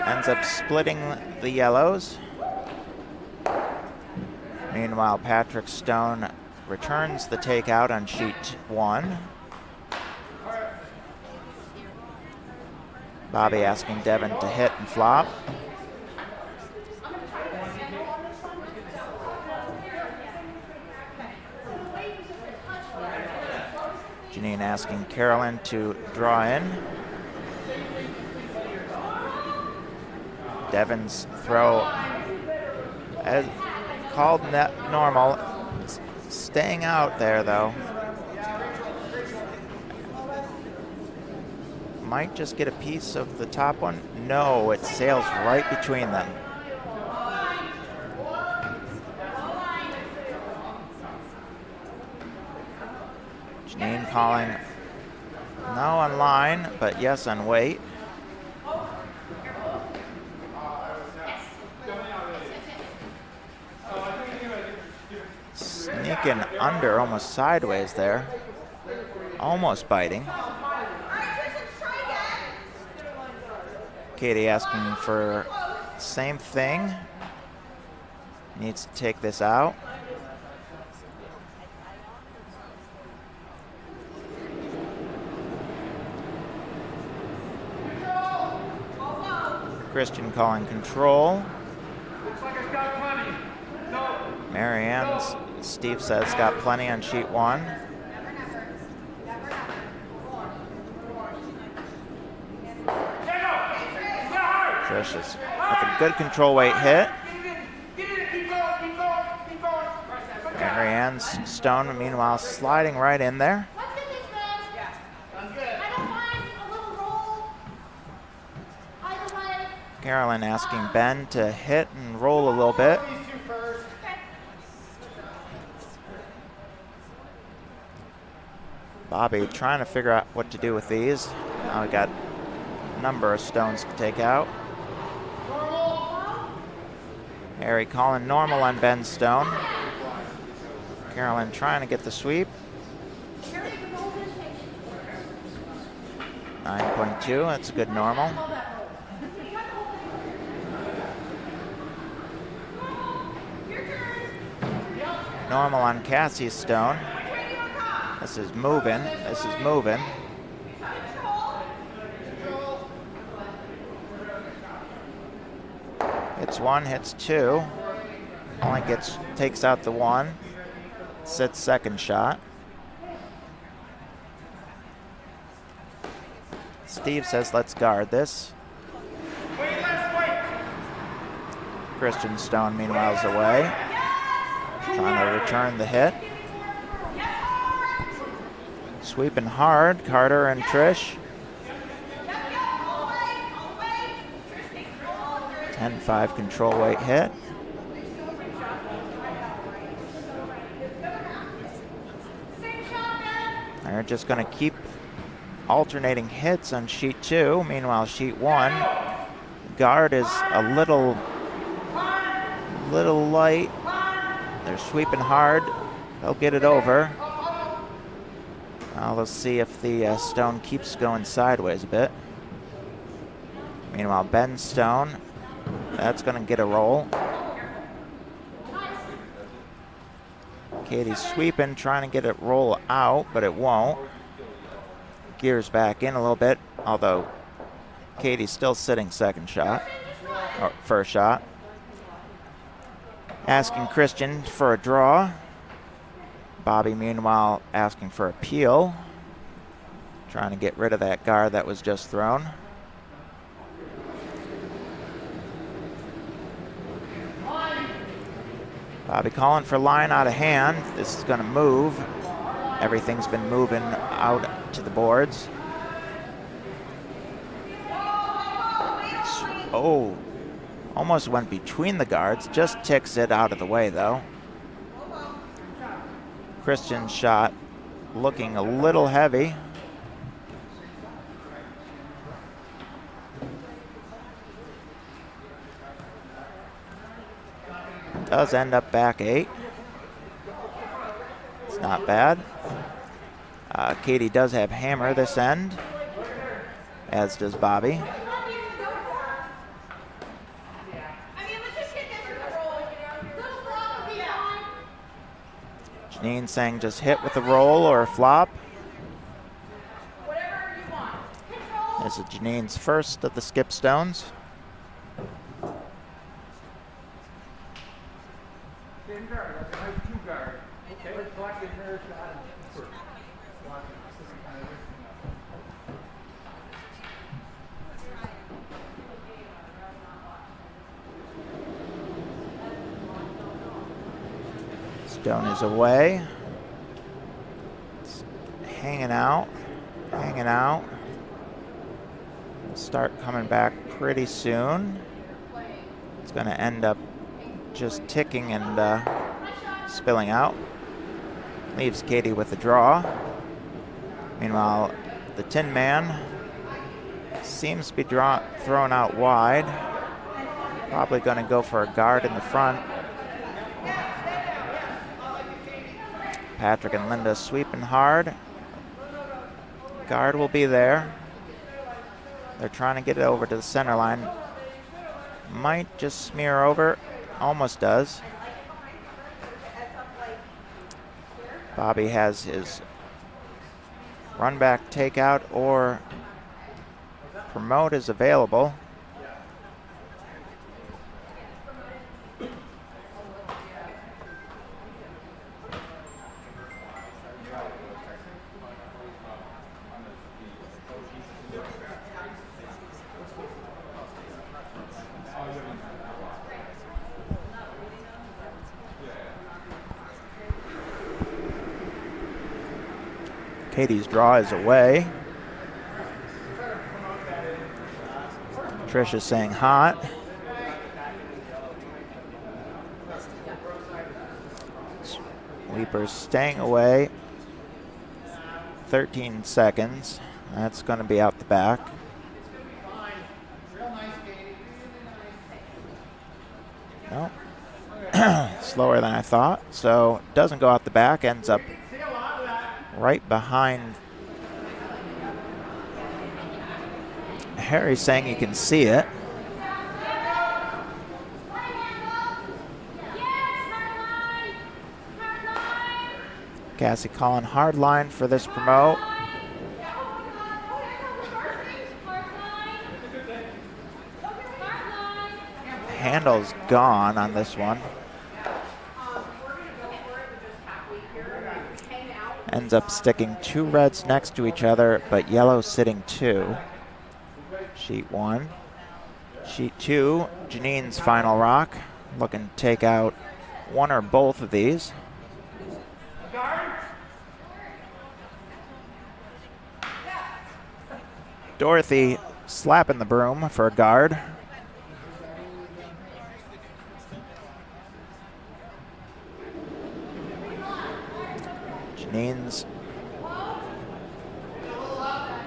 Ends up splitting the yellows. Meanwhile, Patrick Stone returns the takeout on sheet 1. Bobby asking Devon to hit and flop. Janine asking Carolyn to draw in. Devon's throw, as called net normal, staying out there though. Might just get a piece of the top one. No, it sails right between them. Janine calling no on line, but yes on weight. Sneaking under, almost sideways there. Almost biting. Katie asking for same thing. Needs to take this out. Christian calling control. Looks like it's got plenty. No. Marianne's, Steve says, got plenty on sheet 1. Trish is with a good control weight hit. Mary Ann's Stone, meanwhile, sliding right in there. Let's get this, man. I don't mind a little roll. Either way. Carolyn asking Ben to hit and roll a little bit. Bobby trying to figure out what to do with these. Now we got a number of stones to take out. Harry calling normal on Ben's stone. Carolyn trying to get the sweep. 9.2, that's a good normal. Normal on Cassie's stone. This is moving. This is moving. Hits one, hits two. Only takes out the one. Sits second shot. Steve says, let's guard this. Christian Stone, meanwhile, is away. Trying to return the hit. Sweeping hard, Carter and Trish. 10-5 control weight hit. They're just going to keep alternating hits on sheet 2. Meanwhile, sheet 1, guard is a little light. They're sweeping hard. They'll get it over. Now let's see if the stone keeps going sideways a bit. Meanwhile, Ben's stone, that's going to get a roll. Katie's sweeping, trying to get it roll out, but it won't. Gears back in a little bit, although Katie's still sitting second shot, or first shot. Asking Christian for a draw. Bobby, meanwhile, asking for a peel. Trying to get rid of that guard that was just thrown. Bobby calling for line out of hand. This is going to move. Everything's been moving out to the boards. Oh, almost went between the guards. Just ticks it out of the way, though. Christian's shot looking a little heavy. Does end up back 8. It's not bad. Katie does have hammer this end, as does Bobby. Janine saying just hit with a roll or a flop. This is Janine's first of the skip stones. Stone is away. It's hanging out, hanging out. Start coming back pretty soon. It's going to end up just ticking and spilling out. Leaves Katie with a draw. Meanwhile, the Tin Man seems to be thrown out wide. Probably going to go for a guard in the front. Patrick and Linda sweeping hard. Guard will be there. They're trying to get it over to the center line. Might just smear over. Almost does. Bobby has his run back takeout or promote is available. Katie's draw is away. Trish is saying hot. Sweepers staying away. 13 seconds. That's going to be out the back. No. Slower than I thought. So doesn't go out the back. Ends up right behind. Harry's saying you can see it. Cassie calling hard line for this promote. Handle's gone on this one. Ends up sticking 2 reds next to each other, but yellow sitting 2. Sheet 1. Sheet 2, Janine's final rock. Looking to take out one or both of these. Dorothy slapping the broom for a guard. Janine's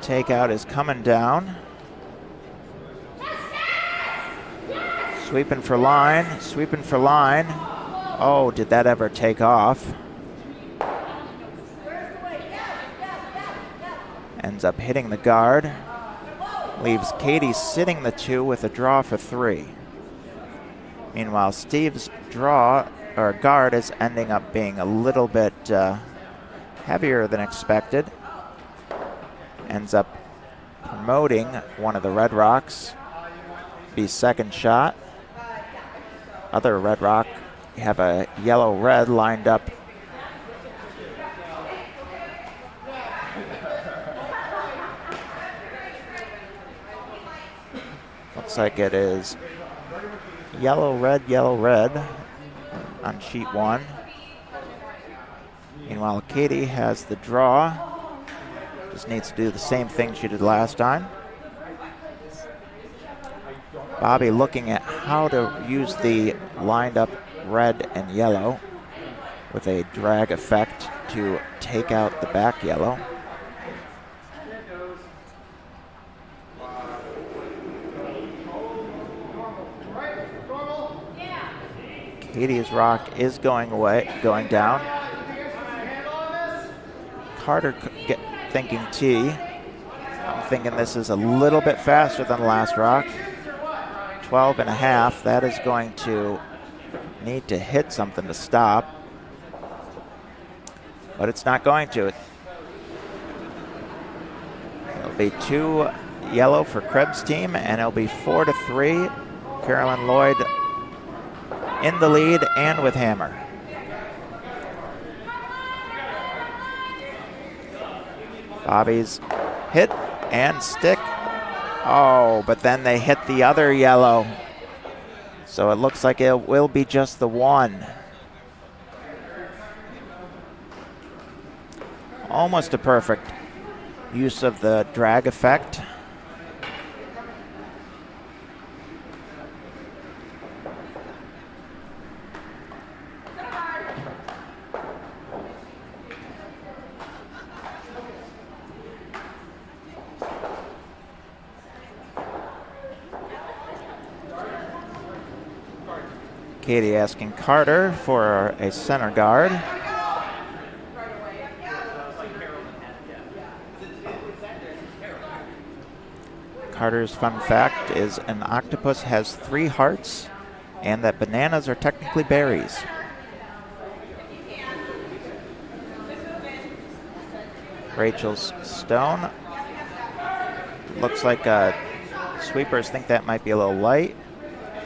takeout is coming down. Sweeping for line, sweeping for line. Oh, did that ever take off? Ends up hitting the guard. Leaves Katie sitting the 2 with a draw for 3. Meanwhile, Steve's draw, or guard, is ending up being a little bit heavier than expected. Ends up promoting one of the red rocks. Be second shot. Other red rock, you have a yellow-red lined up. Looks like it is yellow-red, yellow-red on sheet 1. Meanwhile, Katie has the draw. Just needs to do the same thing she did last time. Bobby looking at how to use the lined up red and yellow with a drag effect to take out the back yellow. Katie's rock is going down. Carter thinking T. I'm thinking this is a little bit faster than the last rock. 12.5. That is going to need to hit something to stop. But it's not going to. It'll be 2 yellow for Krebs' team, and it'll be 4-3. Carolyn Lloyd in the lead and with hammer. Bobby's hit and stick. Oh, but then they hit the other yellow. So it looks like it will be just the 1. Almost a perfect use of the drag effect. Katie asking Carter for a center guard. Carter's fun fact is an octopus has 3 hearts and that bananas are technically berries. Rachel's stone. Looks like sweepers think that might be a little light.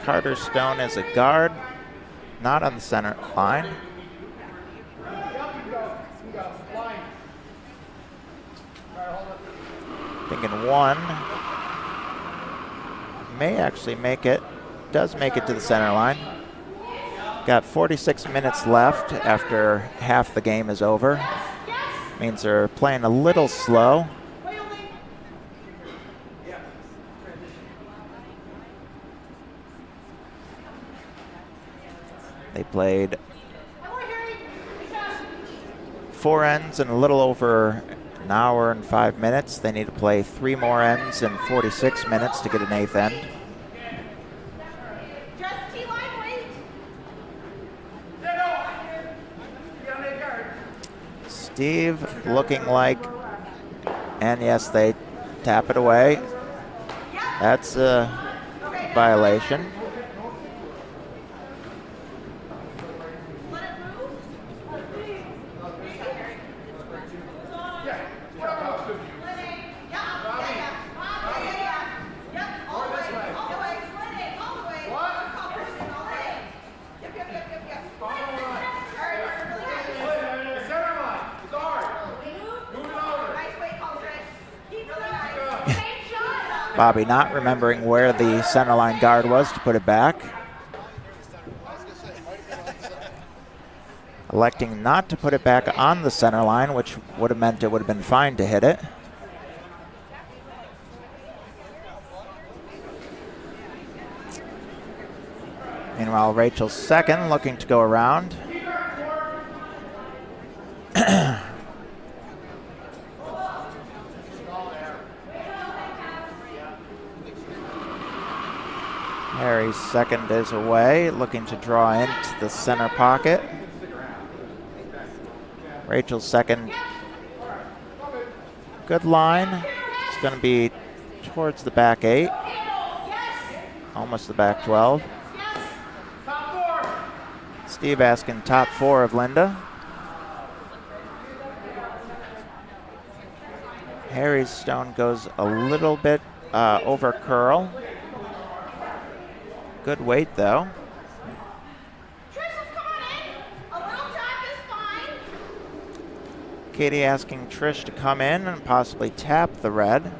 Carter's stone is a guard, not on the center line. Thinking 1 may actually make it, does make it to the center line. Got 46 minutes left after half the game is over. Means they're playing a little slow. They played 4 ends in a little over an hour and 5 minutes. They need to play 3 more ends in 46 minutes to get an 8th end. Steve looking like, and yes, they tap it away. That's a violation. Bobby not remembering where the center line guard was to put it back. Electing not to put it back on the center line, which would have meant it would have been fine to hit it. Meanwhile, Rachel's second, looking to go around. Harry's second is away, looking to draw into the center pocket. Rachel's second, good line. It's going to be towards the back 8, almost the back 12. Steve asking top 4 of Linda. Harry's stone goes a little bit over curl. Good weight though. Katie asking Trish to come in and possibly tap the red.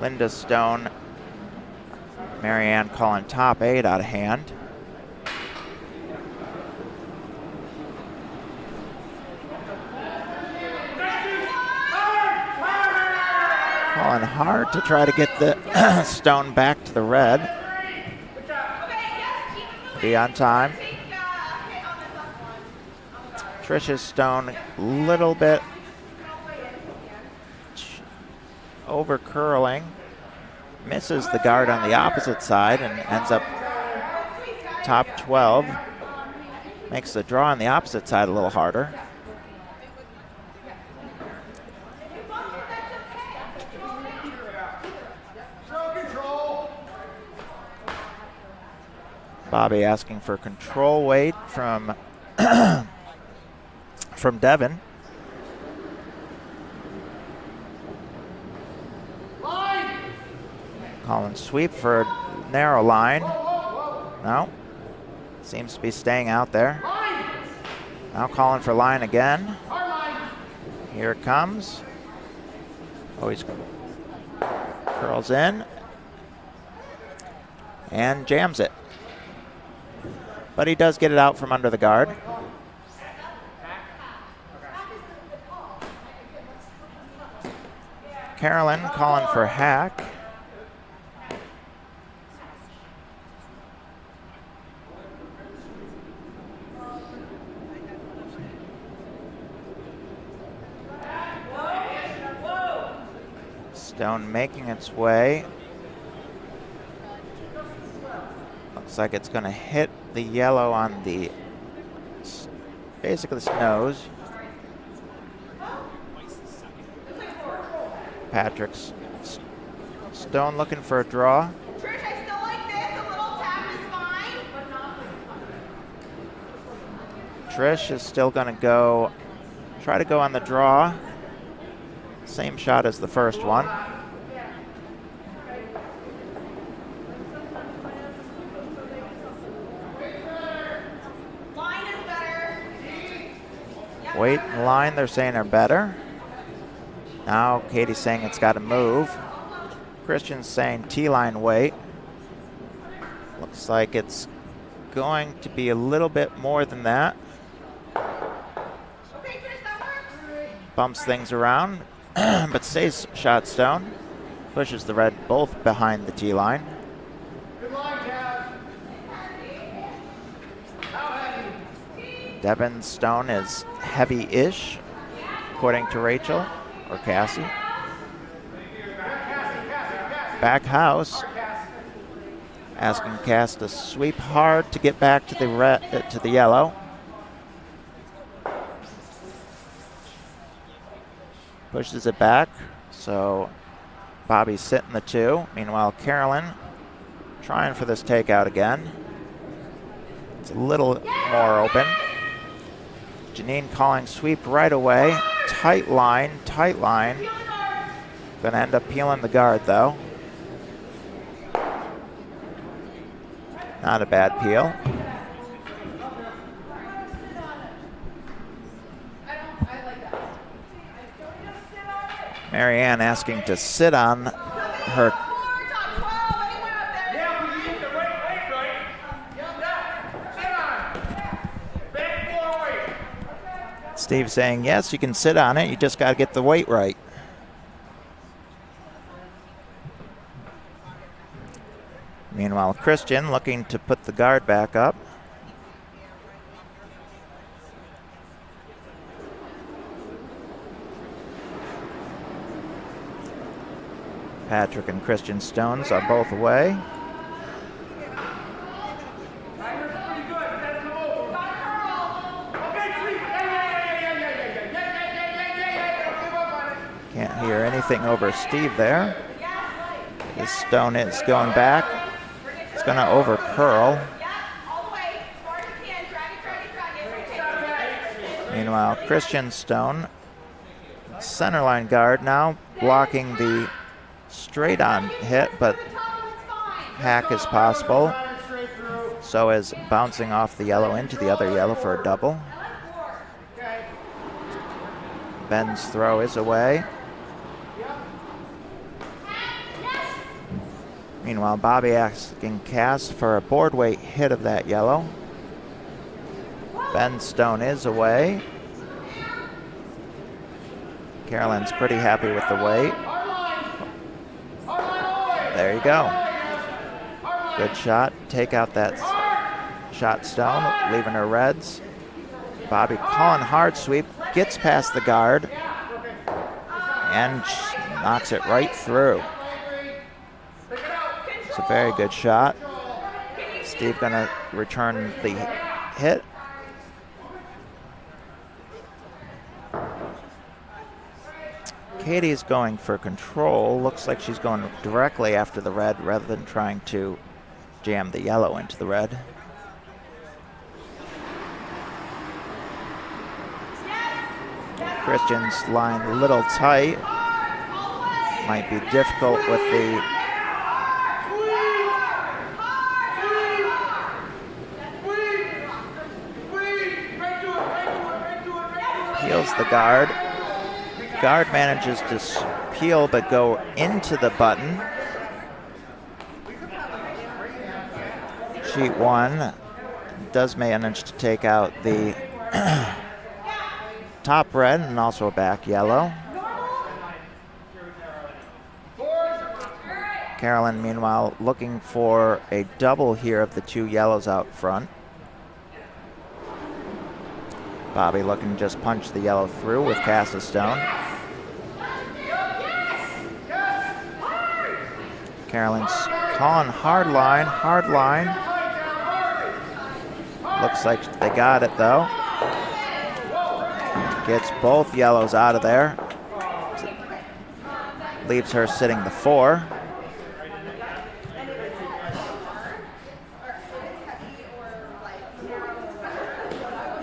Linda stone, Marianne calling top 8 out of hand. Calling hard to try to get the stone back to the red. Be on time. Trish's stone a little bit over curling. Misses the guard on the opposite side and ends up top 12. Makes the draw on the opposite side a little harder. Bobby asking for control weight from from Devin. Calling sweep for a narrow line. No. Seems to be staying out there. Now calling for line again. Here it comes. Always curls in. And jams it. But he does get it out from under the guard. Carolyn calling for hack. Stone making its way. Looks like it's going to hit the yellow on the basically nose. Patrick's stone looking for a draw. Trish, I still like this. A little tap is fine. Trish is still going to try to go on the draw. Same shot as the first one. Weight and line, they're saying are better. Now Katie's saying it's got to move. Christian's saying T-line weight. Looks like it's going to be a little bit more than that. Okay, bumps things around, but stays shot stone. Pushes the red both behind the tee line. Good line, Cass. How heavy? Devin stone is heavy-ish, according to Rachel or Cassie. Back house. Asking Cass to sweep hard to get back to the red, to the yellow. Pushes it back, so Bobby's sitting the 2. Meanwhile, Carolyn trying for this takeout again. It's a little more open. Janine calling sweep right away. Tight line, tight line. Gonna end up peeling the guard though. Not a bad peel. Marianne asking to sit on her. Yeah, but you get the right weight, right? Yeah. Sit on. Back forward. Steve saying, yes, you can sit on it. You just got to get the weight right. Meanwhile, Christian looking to put the guard back up. Patrick and Christian Stones are both away. Can't hear anything over Steve there. This stone is going back. It's going to over curl. Meanwhile, Christian Stone, centerline guard now, blocking the straight on hit, but hack is possible. So is bouncing off the yellow into the other yellow for a double. Ben's throw is away. Meanwhile, Bobby asking Cass for a board weight hit of that yellow. Ben Stone is away. Carolyn's pretty happy with the weight. There you go. Good shot. Take out that shot stone, leaving her reds. Bobby calling hard sweep, gets past the guard, and knocks it right through. It's a very good shot. Steve gonna return the hit. Katie's going for control. Looks like she's going directly after the red rather than trying to jam the yellow into the red. Christian's line a little tight. Might be difficult with the peels the guard. Guard manages to peel but go into the button. Sheet 1 does manage to take out the top red and also a back yellow. Carolyn, meanwhile, looking for a double here of the 2 yellows out front. Bobby looking to just punch the yellow through with Cass's stone. Carolyn's calling hard line, hard line. Looks like they got it though. Gets both yellows out of there. Leaves her sitting the 4.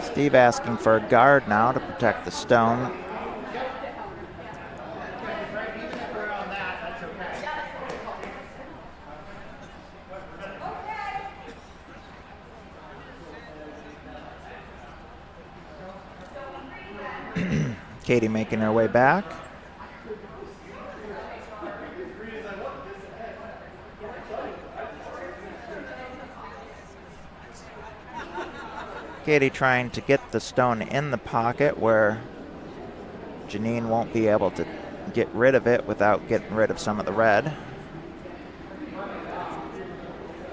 Steve asking for a guard now to protect the stone. Katie making her way back. Katie trying to get the stone in the pocket where Janine won't be able to get rid of it without getting rid of some of the red.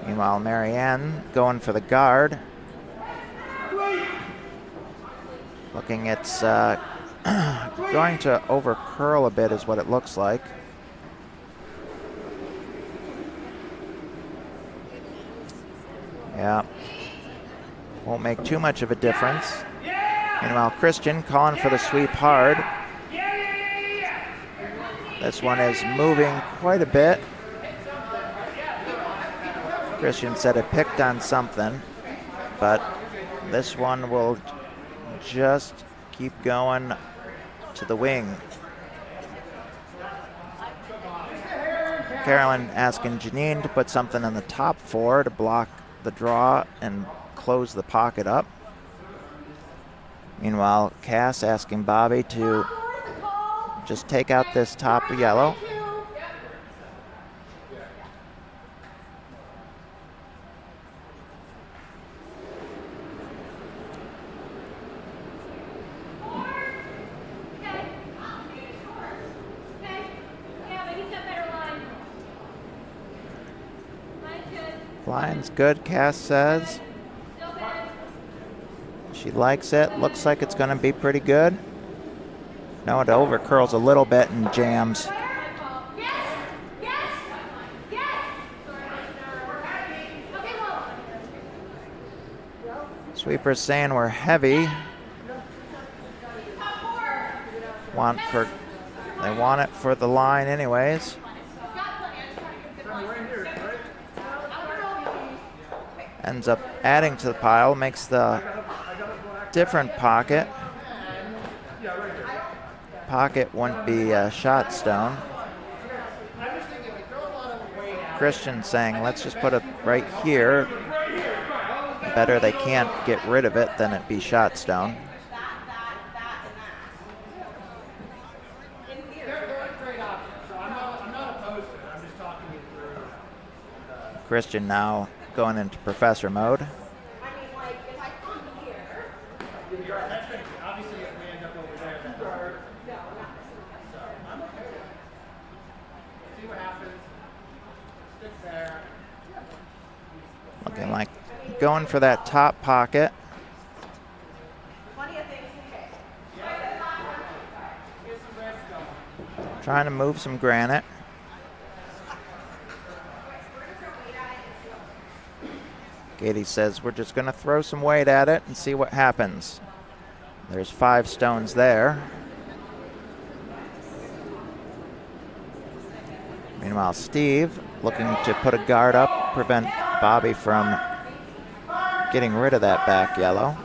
Meanwhile, Marianne going for the guard. Looking, it's going to over curl a bit is what it looks like. Yeah. Won't make too much of a difference. Meanwhile, Christian calling for the sweep hard. This one is moving quite a bit. Christian said it picked on something, but this one will just keep going to the wing. Carolyn asking Janine to put something in the top four to block the draw and close the pocket up. Meanwhile, Cass asking Bobby to just take out this top yellow. Line's good, Cass says. She likes it. Looks like it's going to be pretty good. No, it over curls a little bit and jams. Sweeper's saying we're heavy. They want it for the line anyways. Ends up adding to the pile, makes the different pocket. Pocket wouldn't be a shot stone. Christian saying, let's just put it right here. Better they can't get rid of it than it be shot stone. Christian now going into professor mode. Looking like going for that top pocket. Trying to move some granite. Katie says we're just going to throw some weight at it and see what happens. There's 5 stones there. Meanwhile, Steve looking to put a guard up, prevent Bobby from getting rid of that back yellow.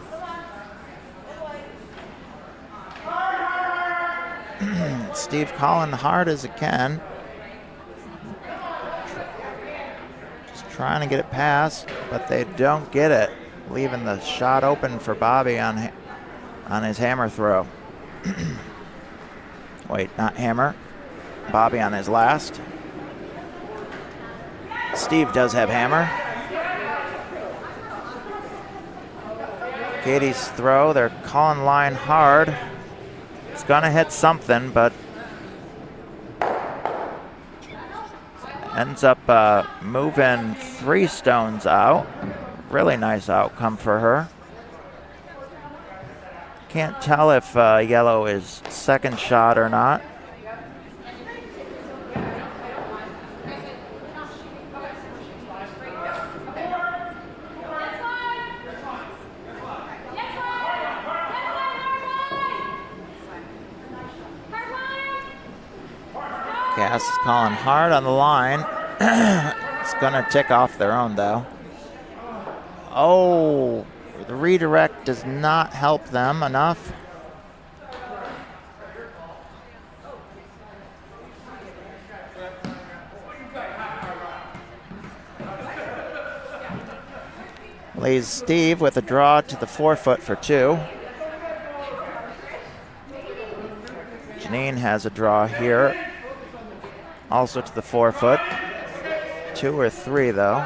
Steve calling hard as it can. Just trying to get it past, but they don't get it, leaving the shot open for Bobby on his hammer throw. Wait, not hammer. Bobby on his last. Steve does have hammer. Katie's throw, they're calling line hard. It's gonna hit something, but ends up moving 3 stones out. Really nice outcome for her. Can't tell if yellow is second shot or not. Cass is calling hard on the line. It's going to tick off their own, though. Oh, the redirect does not help them enough. Leaves Steve with a draw to the 4-foot for 2. Janine has a draw here. Also to the 4-foot. 2 or 3 though.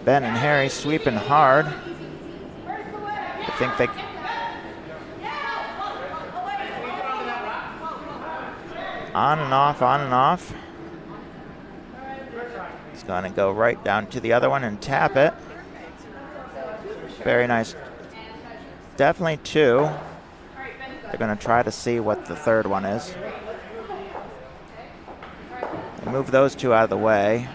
Ben and Harry sweeping hard. I think they... On and off, on and off. He's going to go right down to the other one and tap it. Very nice. Definitely two. They're going to try to see what the third one is. Move those two out of the way.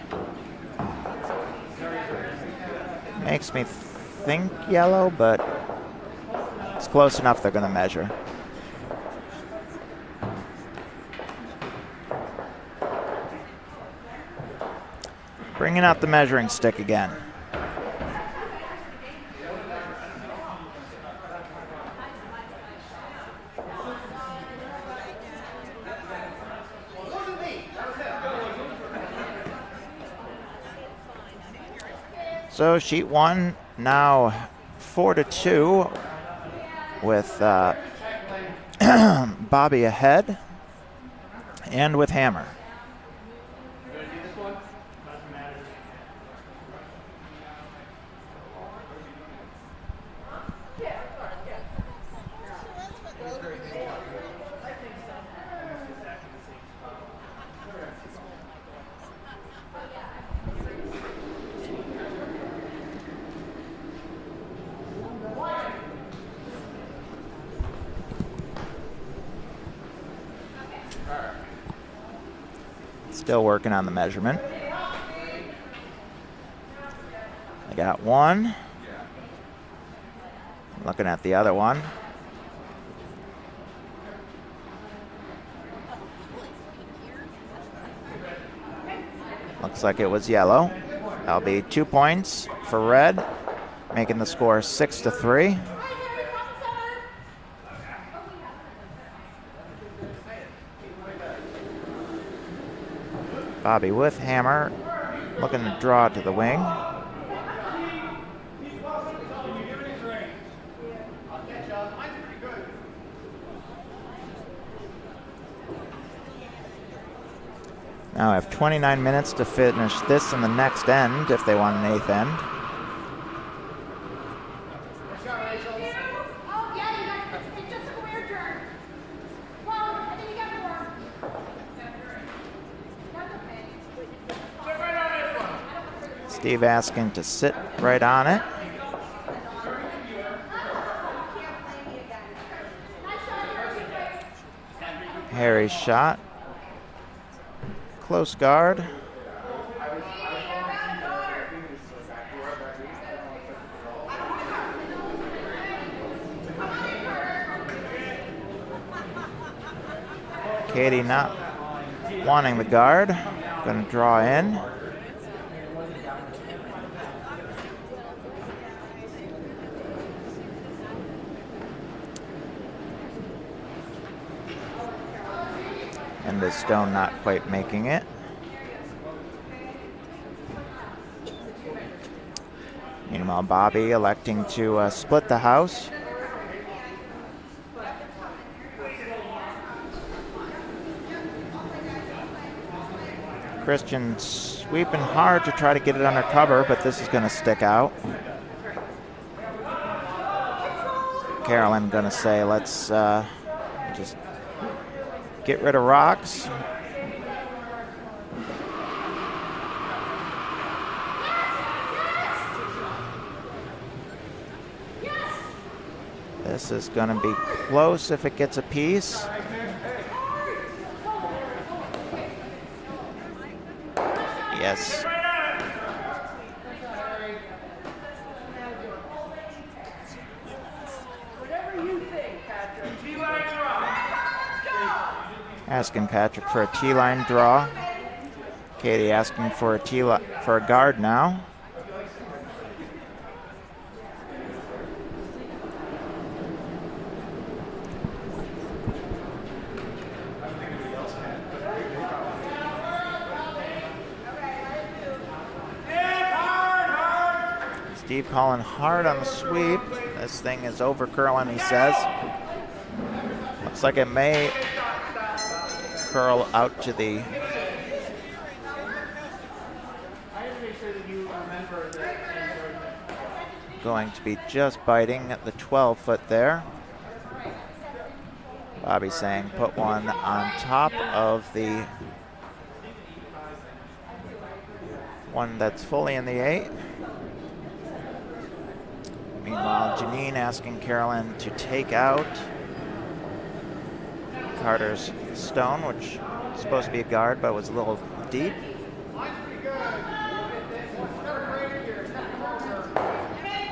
Makes me think yellow, but it's close enough they're going to measure. Bringing out the measuring stick again. So sheet one now 4-2 with Bobby ahead and with Hammer. Still working on the measurement. I got one. Looking at the other one. Looks like it was yellow. That'll be 2 points for red, making the score 6-3. Bobby with Hammer, looking to draw to the wing. Now I have 29 minutes to finish this in the next end if they want an eighth end. Steve asking to sit right on it. Harry's shot. Close guard. Katie not wanting the guard. Going to draw in. And the stone not quite making it. Meanwhile, Bobby electing to split the house. Christian sweeping hard to try to get it under cover, but this is going to stick out. Carolyn going to say, let's just get rid of rocks. This is going to be close if it gets a piece. Yes. Asking Patrick for a T-line draw. Katie asking for a guard now. Steve calling hard on the sweep. This thing is over curling, he says. Looks like it may curl out to the Going to be just biting at the 12-foot there. Bobby saying put one on top of the one that's fully in the 8. Meanwhile, Janine asking Carolyn to take out Carter's stone, which is supposed to be a guard, but was a little deep.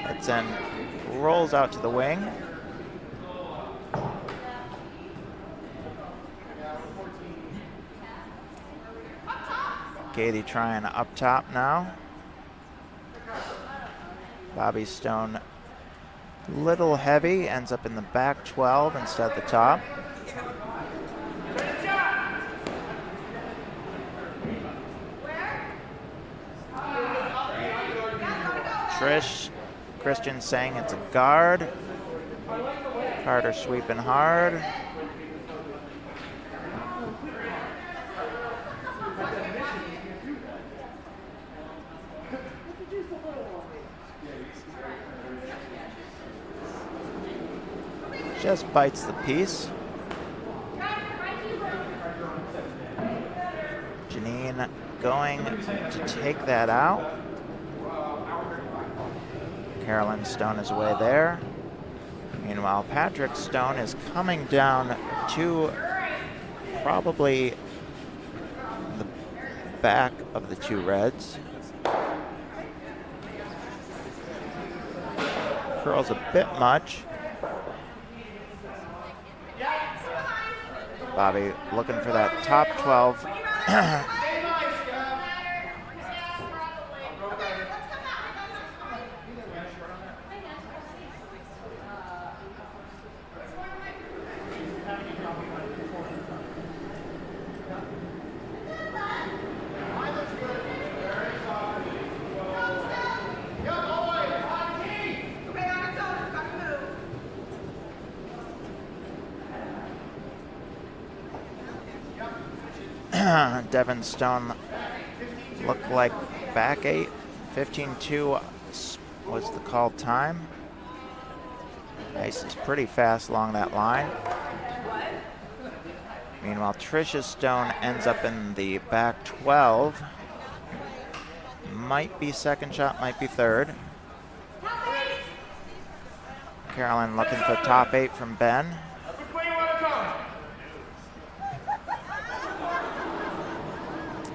It then rolls out to the wing. Katie trying up top now. Bobby's stone little heavy, ends up in the back 12 instead of the top. Christian saying it's a guard. Carter sweeping hard. Just bites the piece. Janine going to take that out. Carolyn's stone is away there. Meanwhile, Patrick's stone is coming down to probably the back of the 2 reds. Curls a bit much. Bobby looking for that top 12. Devin Stone looked like back 8. 15-2 was the called time. Ice is pretty fast along that line. Meanwhile, Trisha's stone ends up in the back 12. Might be second shot, might be third. Carolyn looking for top 8 from Ben.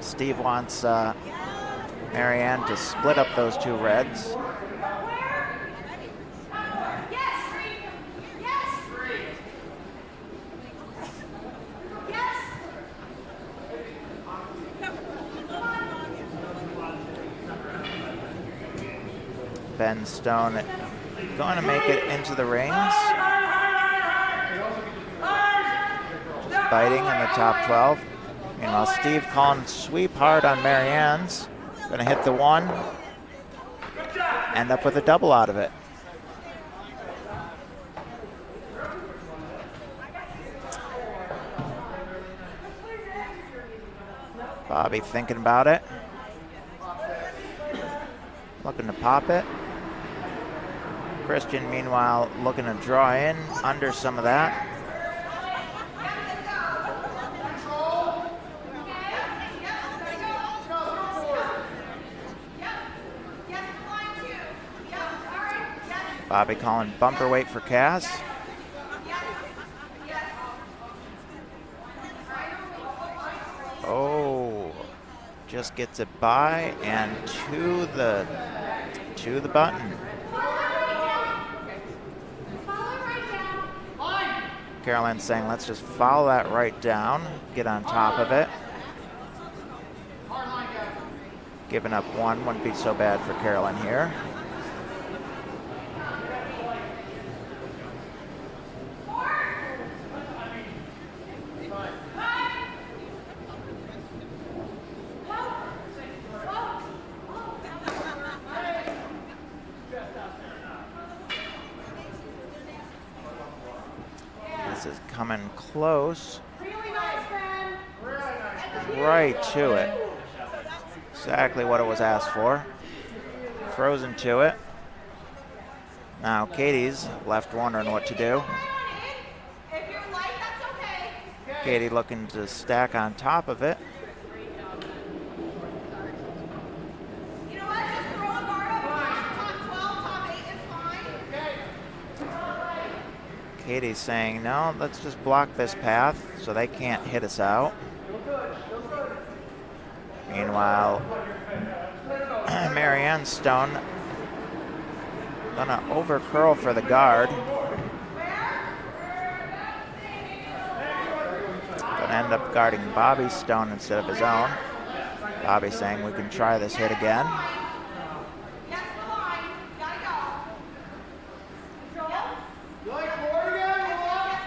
Steve wants Marianne to split up those 2 reds. Ben Stone going to make it into the rings. Just biting in the top 12. Meanwhile, Steve calling sweep hard on Marianne's. Going to hit the 1. End up with a double out of it. Bobby thinking about it. Looking to pop it. Christian, meanwhile, looking to draw in under some of that. Bobby calling bumper weight for Cass. Oh, just gets it by and to the button. Carolyn's saying, let's just follow that right down, get on top of it. Giving up 1 wouldn't be so bad for Carolyn here. Coming close, right to it. Exactly what it was asked for. Frozen to it. Now Katie's left wondering what to do. If you're light, that's okay. Katie looking to stack on top of it. You know what? Just throw a guard over top 12, top 8 is fine. Katie's saying, no, let's just block this path so they can't hit us out. Meanwhile, Marianne Stone gonna over curl for the guard. Gonna end up guarding Bobby Stone instead of his own. Bobby saying we can try this hit again. Yes, the line. Gotta go. Control. You like forward again? Yes,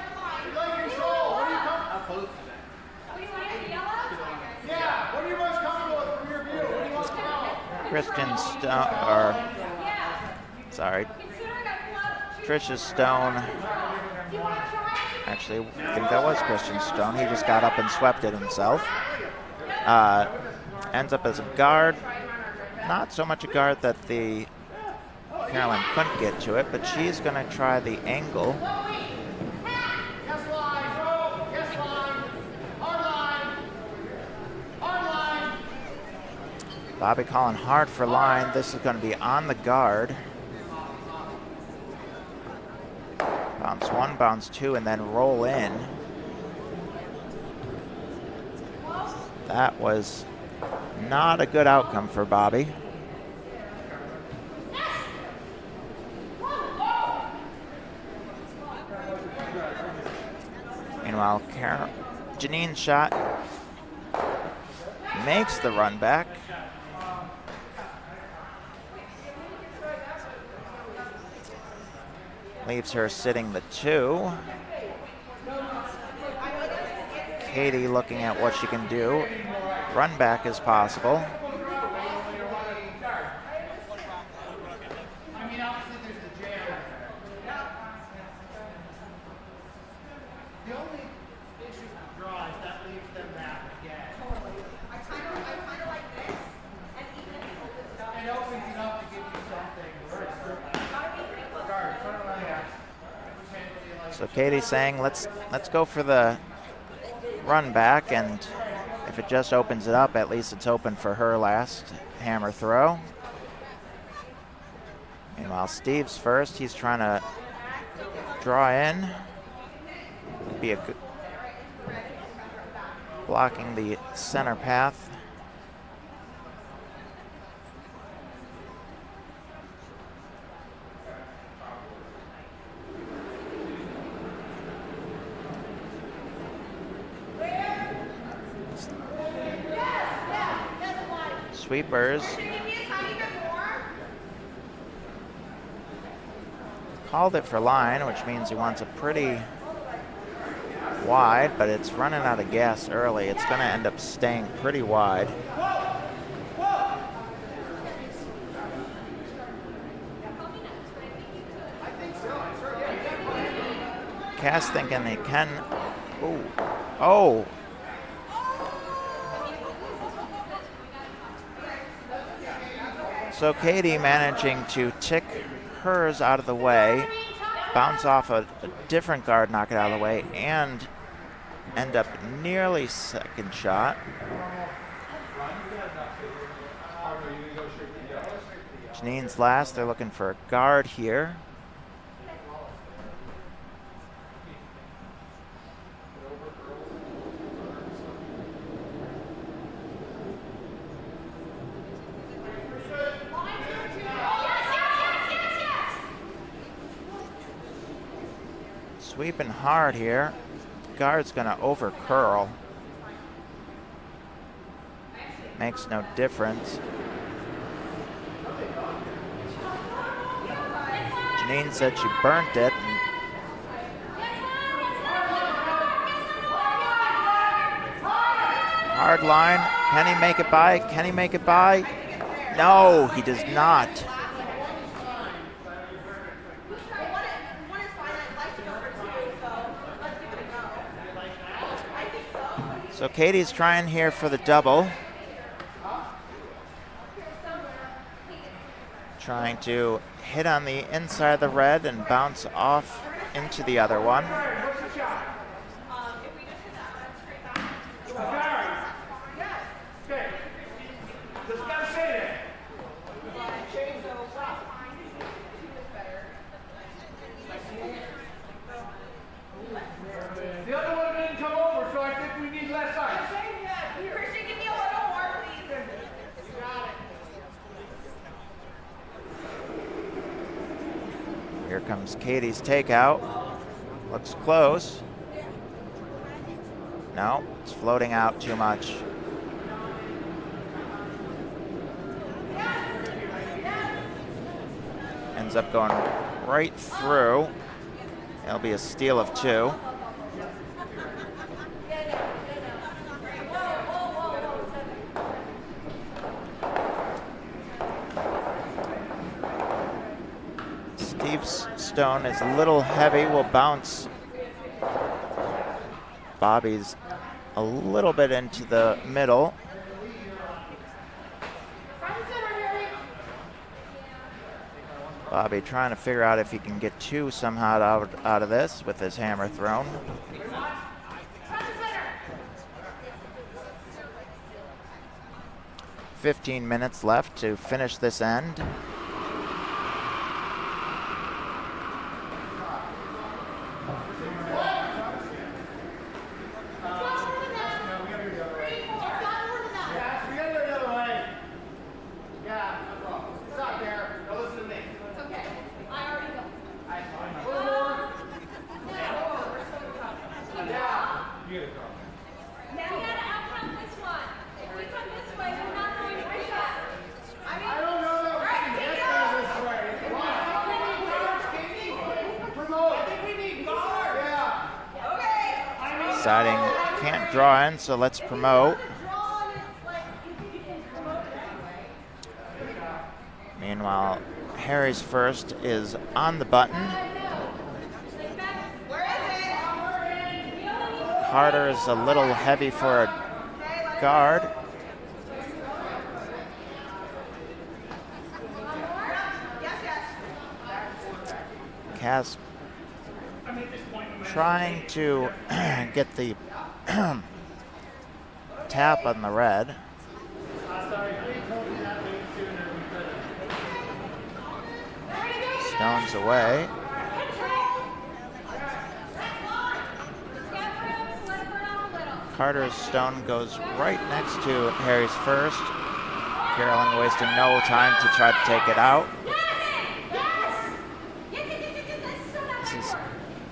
the line. You like control? What are you comfortable? We want yellow? Yeah. What are you most comfortable with from your view? What do you want to know? Christian Stone, or sorry, Trisha Stone. Actually, I think that was Christian Stone. He just got up and swept it himself. Ends up as a guard. Not so much a guard that the Carolyn couldn't get to it, but she's going to try the angle. Yes, line. Yes, line. Hard line. Hard line. Bobby calling hard for line. This is going to be on the guard. Bounce one, bounce two, and then roll in. That was not a good outcome for Bobby. Meanwhile, Janine's shot makes the run back. Leaves her sitting the 2. Katie looking at what she can do. Run back is possible. I mean, obviously there's the jam. The only issue with draw is that leaves them back again. I kind of like this, and even if it opens it up, It opens it up to give you something. So Katie's saying let's go for the run back, and if it just opens it up, at least it's open for her last hammer throw. Meanwhile, Steve's first. He's trying to draw in. Be a good blocking the center path. Sweepers. Called it for line, which means he wants it pretty wide, but it's running out of gas early. It's going to end up staying pretty wide. Cass thinking they can. Ooh. Oh. So Katie managing to tick hers out of the way, bounce off a different guard, knock it out of the way, and end up nearly second shot. Janine's last. They're looking for a guard here. Sweeping hard here. Guard's gonna over curl. Makes no difference. Janine said she burnt it. Hard line. Can he make it by? Can he make it by? No, he does not. So Katie's trying here for the double. Trying to hit on the inside of the red and bounce off into the other one. What's the shot? If we just hit that red straight back, Yes. Okay. Just gotta say that. The other one didn't come over, so I think we need less ice. Christian, give me a little more, please. Got it. Here comes Katie's takeout. Looks close. No, it's floating out too much. Ends up going right through. It'll be a steal of 2. Steve's stone is a little heavy, will bounce. Bobby's a little bit into the middle. Bobby trying to figure out if he can get 2 somehow out of this with his hammer thrown. "15 minutes left to finish this end." Deciding can't draw in, so let's promote. Meanwhile, Harry's first is on the button. Carter is a little heavy for a guard. Cass trying to get the tap on the red. Stone's away. Carter's stone goes right next to Harry's first. Carolyn wasting no time to try to take it out.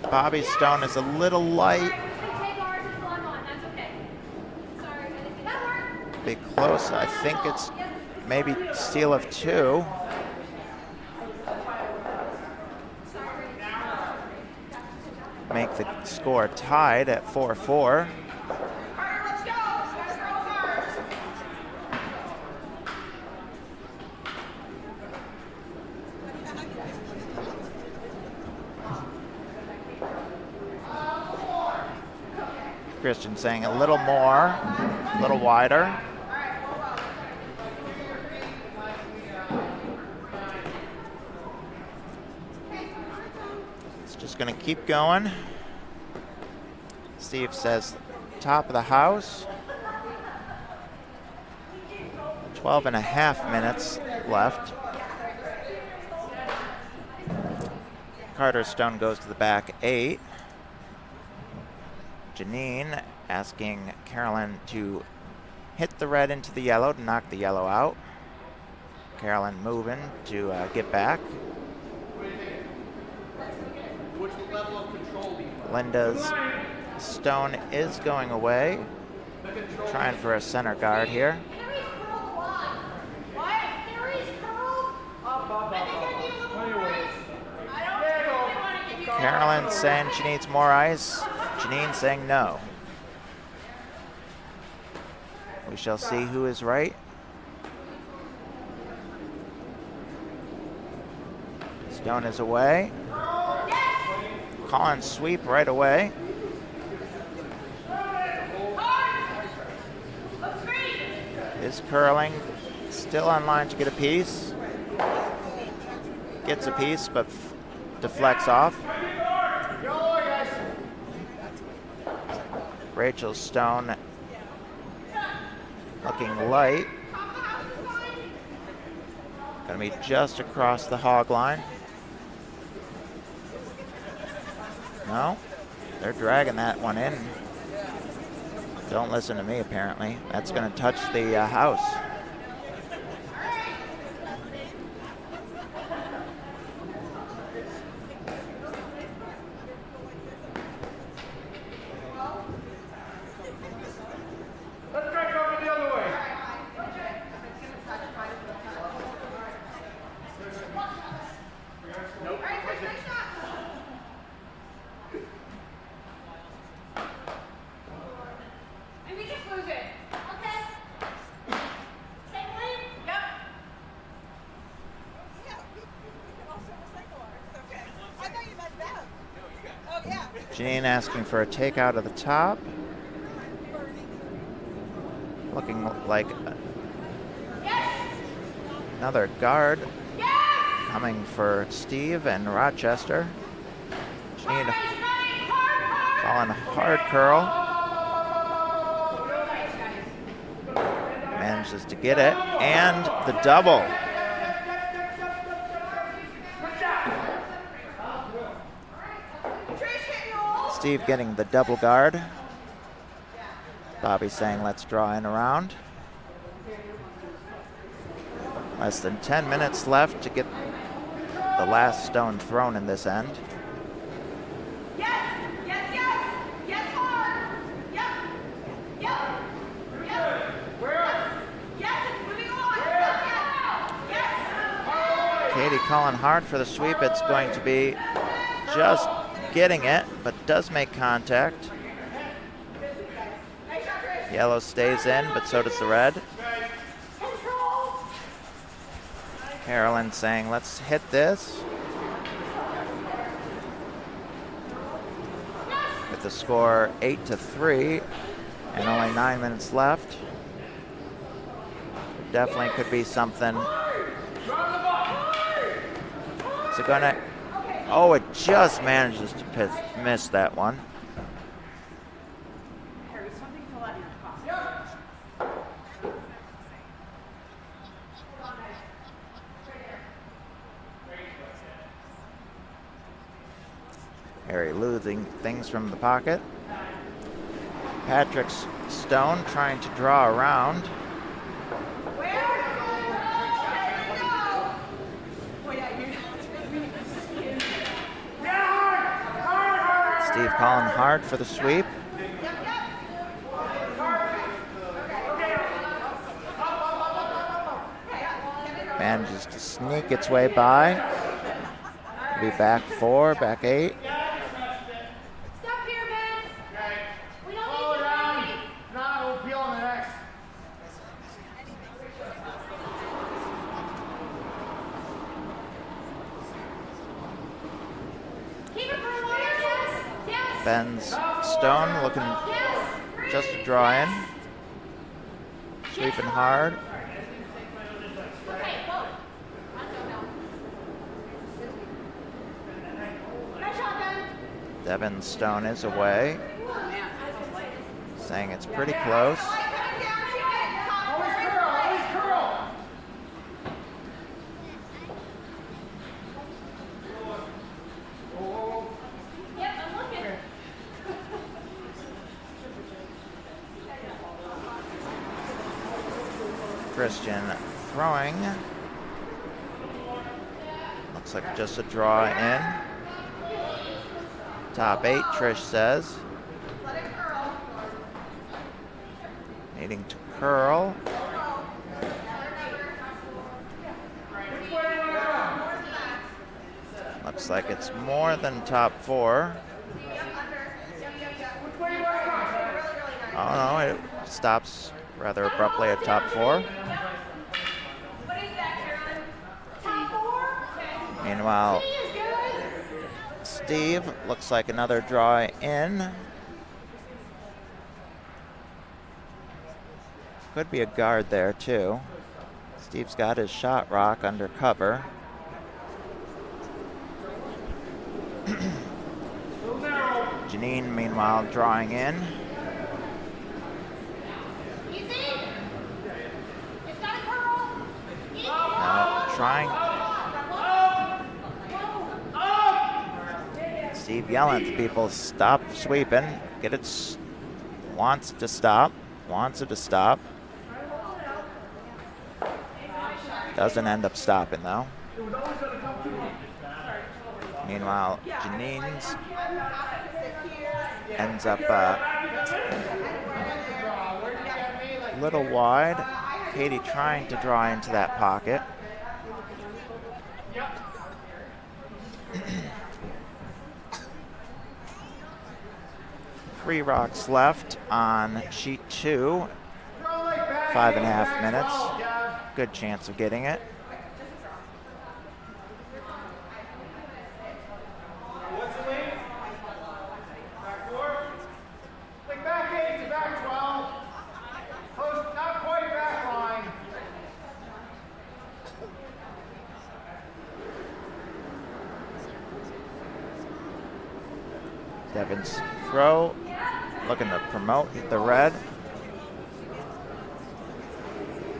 Bobby's stone is a little light. Be close. I think it's maybe steal of 2. Make the score tied at 4-4. Christian saying a little more, a little wider. It's just going to keep going. Steve says top of the house. 12.5 minutes left. Carter's stone goes to the back 8. Janine asking Carolyn to hit the red into the yellow to knock the yellow out. Carolyn moving to get back. Linda's stone is going away. Trying for a center guard here. Carolyn saying she needs more ice. Janine saying no. We shall see who is right. Stone is away. Calling sweep right away. Is curling. Still on line to get a piece. gets a piece, but deflects off. Rachel Stone looking light. Gonna be just across the hog line. No, they're dragging that one in. Don't listen to me, apparently. That's gonna touch the house. Janine asking for a take out of the top. Looking like another guard coming for Steve and Rochester. Janine calling hard curl. Manages to get it, and the double. Steve getting the double guard. Bobby saying, let's draw in around. Less than 10 minutes left to get the last stone thrown in this end. Yes, yes, yes, yes, hard. Yep, yep, yep. Yes, it's moving on. Yes. Katie calling hard for the sweep. It's going to be just getting it, but does make contact. Yellow stays in, but so does the red. Carolyn saying, let's hit this. With the score 8-3 and only 9 minutes left. It definitely could be something. Is it gonna? Oh, it just manages to miss that one. Harry losing things from the pocket. Patrick Stone trying to draw around. Steve calling hard for the sweep. Manages to sneak its way by. Be back 4, back 8. Stop here, man. We don't Follow need down. Now we'll peel on the next. Keep it for a while. Yes. Yes. Ben's Stone looking just to draw in. Sweeping hard. Okay, whoa. Nice shot, Ben. Devin Stone is away. Saying it's pretty close. Always curl, always curl. Yep, I'm looking. Christian throwing. Looks like just a draw in. Top 8, Trish says. Let it curl. Needing to curl. Which way do you want to go? Looks like it's more than top 4. Which way do you want to go? Oh no, it stops rather abruptly at top 4. What is that, Carolyn? Top 4? Okay. Meanwhile, He is good. Steve looks like another draw in. Could be a guard there too. Steve's got his shot rock under cover. Janine, meanwhile, drawing in. Easy. It's not a curl. Easy. Now trying. Steve yelling at people, stop sweeping. Get it. Wants it to stop. Wants it to stop. Doesn't end up stopping though. Meanwhile, Janine's ends up a little wide. Katie trying to draw into that pocket. Three rocks left on sheet 2. 5.5 minutes. Good chance of getting it. What's the length? Back 4? Like back 8 to back 12. Post, not quite back line. Devin's throw. Looking to promote the red.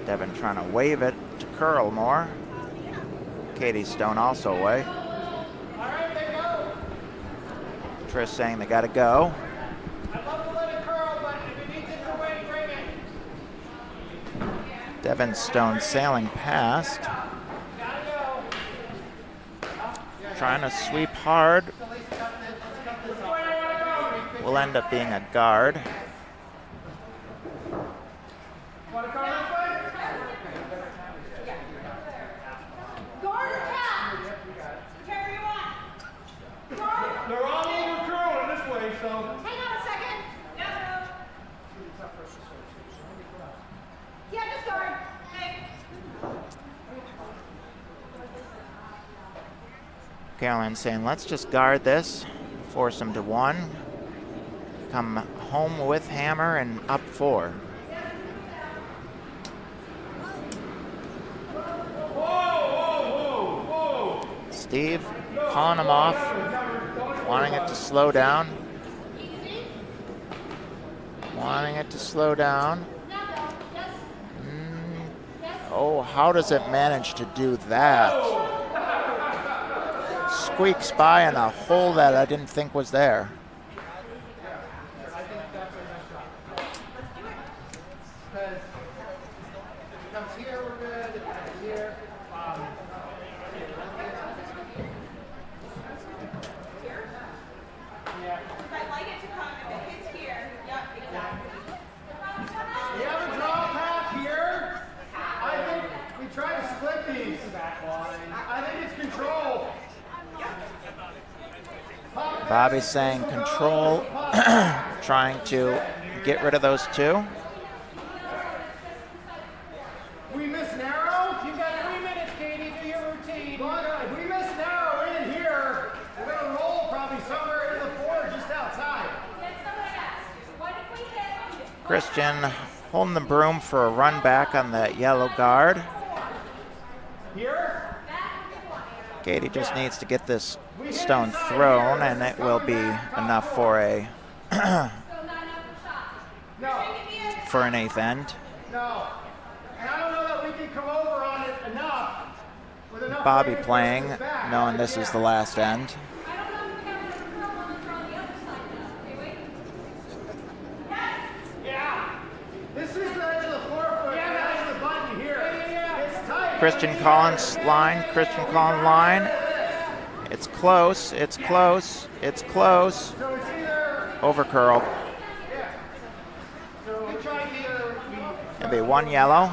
Devin trying to wave it to curl more. Katie Stone also away. All right, they go. Trish saying they got to go. I'd love to let it curl, but if it needs it to win, bring it. Devin Stone sailing past. Gotta go. Trying to sweep hard. Will end up being a guard. Want to come this way? Guard or tap? Whichever you want. Guard. They're all over curling this way, so. Hang on a second. Yeah, just guard. Hey. Caroline saying, let's just guard this. Force them to 1. Come home with hammer and up 4. Steve calling him off, wanting it to slow down. Wanting it to slow down. Oh, how does it manage to do that? Squeaks by in a hole that I didn't think was there. Bobby's saying control, trying to get rid of those 2. We miss narrow. You've got 3 minutes, Katie, do your routine. If we miss narrow in here, we're going to roll probably somewhere in the 4 just outside. Christian holding the broom for a run back on that yellow guard. Here? Katie just needs to get this stone thrown, and it will be enough for a for an 8th end. No. And I don't know that we can come over on it enough. With enough Bobby weight to playing, push this back. knowing this is the last end. Yeah. This is the edge of the 4-foot. Yeah, that's the button here. It's tight. Christian Collins line, Christian Collins line. It's close, it's close, it's close. So it's either. Over curl. Yeah. So we try to either. It'll be 1 yellow.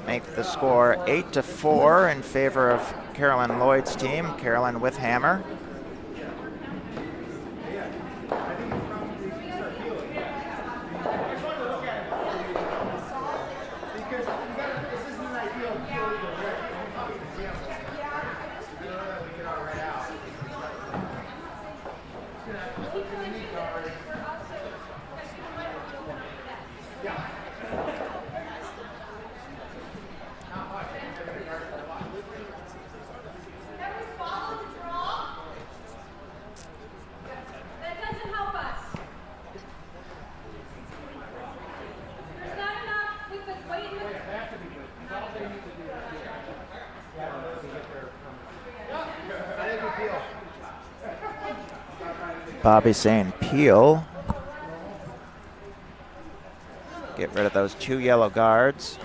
Make the score 8-4 in favor of Carolyn Lloyd's team. Carolyn with hammer. Bobby saying peel. Get rid of those 2 yellow guards.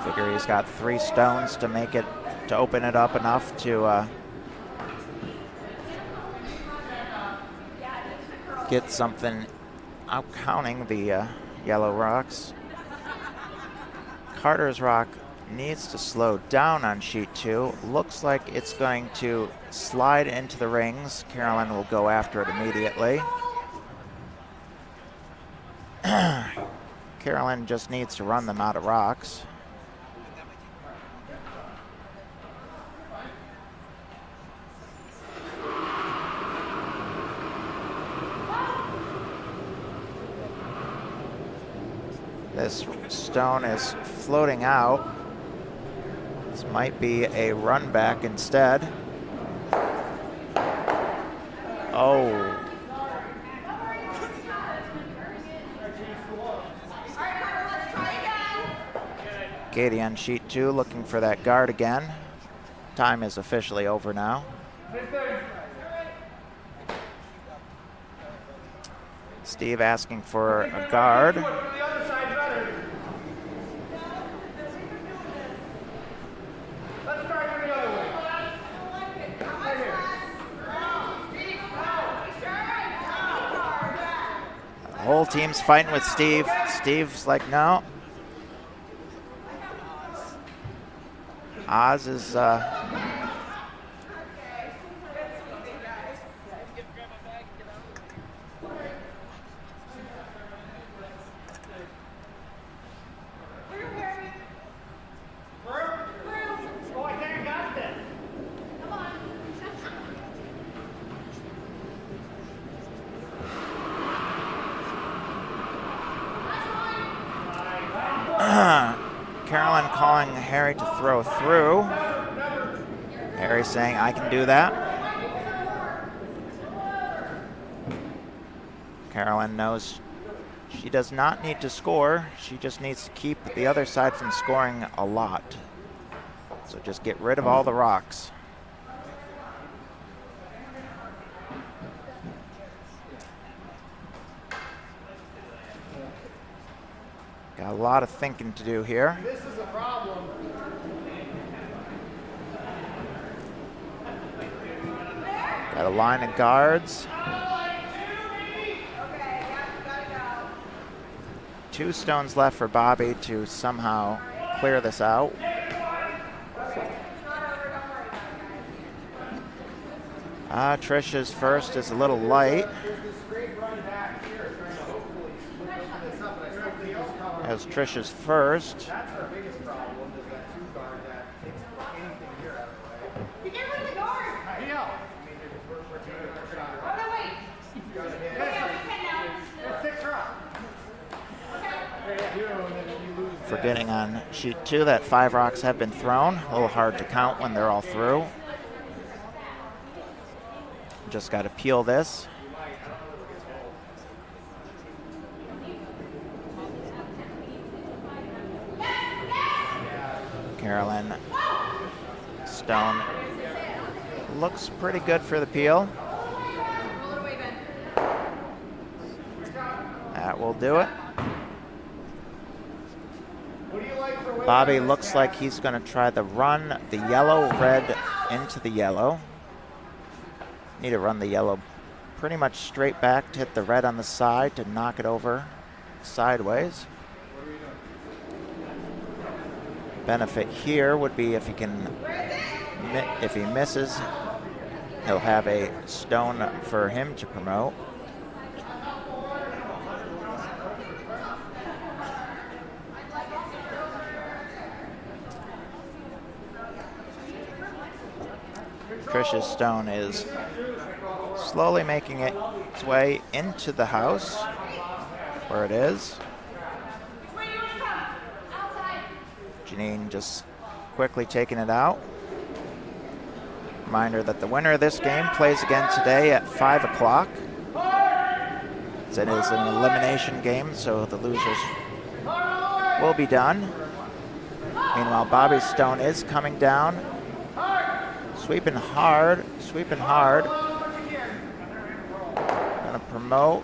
Figure he's got 3 stones to make it, to open it up enough to get something out counting the yellow rocks. Carter's rock needs to slow down on sheet 2. Looks like it's going to slide into the rings. Carolyn will go after it immediately. Carolyn just needs to run them out of rocks. This stone is floating out. This might be a run back instead. Oh. Katie on sheet 2 looking for that guard again. Time is officially over now. Steve asking for a guard. The whole team's fighting with Steve. Steve's like, no. Oz is Carolyn calling Harry to throw through. Harry saying, I can do that. Carolyn knows she does not need to score. She just needs to keep the other side from scoring a lot. So just get rid of all the rocks. Got a lot of thinking to do here. This is a problem. Got a line of guards. 2 stones left for Bobby to somehow clear this out. Trish's first is a little light. As Trish's first. That's our biggest problem, is that 2 guard that takes anything here out of the way. You get rid of the guard. Heel. Oh, no, wait. Let's fix her up. Forgetting on sheet 2 that 5 rocks have been thrown. A little hard to count when they're all through. Just got to peel this. Carolyn Stone looks pretty good for the peel. That will do it. Bobby looks like he's going to try to run the yellow red into the yellow. Need to run the yellow pretty much straight back to hit the red on the side to knock it over sideways. Benefit here would be if he misses, he'll have a stone for him to promote. Trish's stone is slowly making its way into the house where it is. Janine just quickly taking it out. Reminder that the winner of this game plays again today at 5 o'clock. It is an elimination game, so the losers will be done. Meanwhile, Bobby's stone is coming down. Sweeping hard, sweeping hard. Gonna promote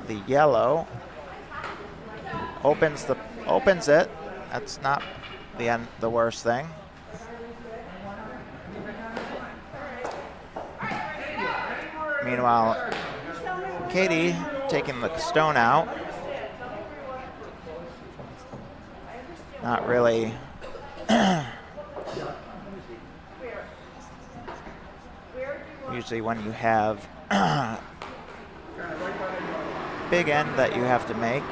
the yellow. Opens it. That's not the worst thing. Meanwhile, Katie taking the stone out. Not really. Usually when you have big end that you have to make,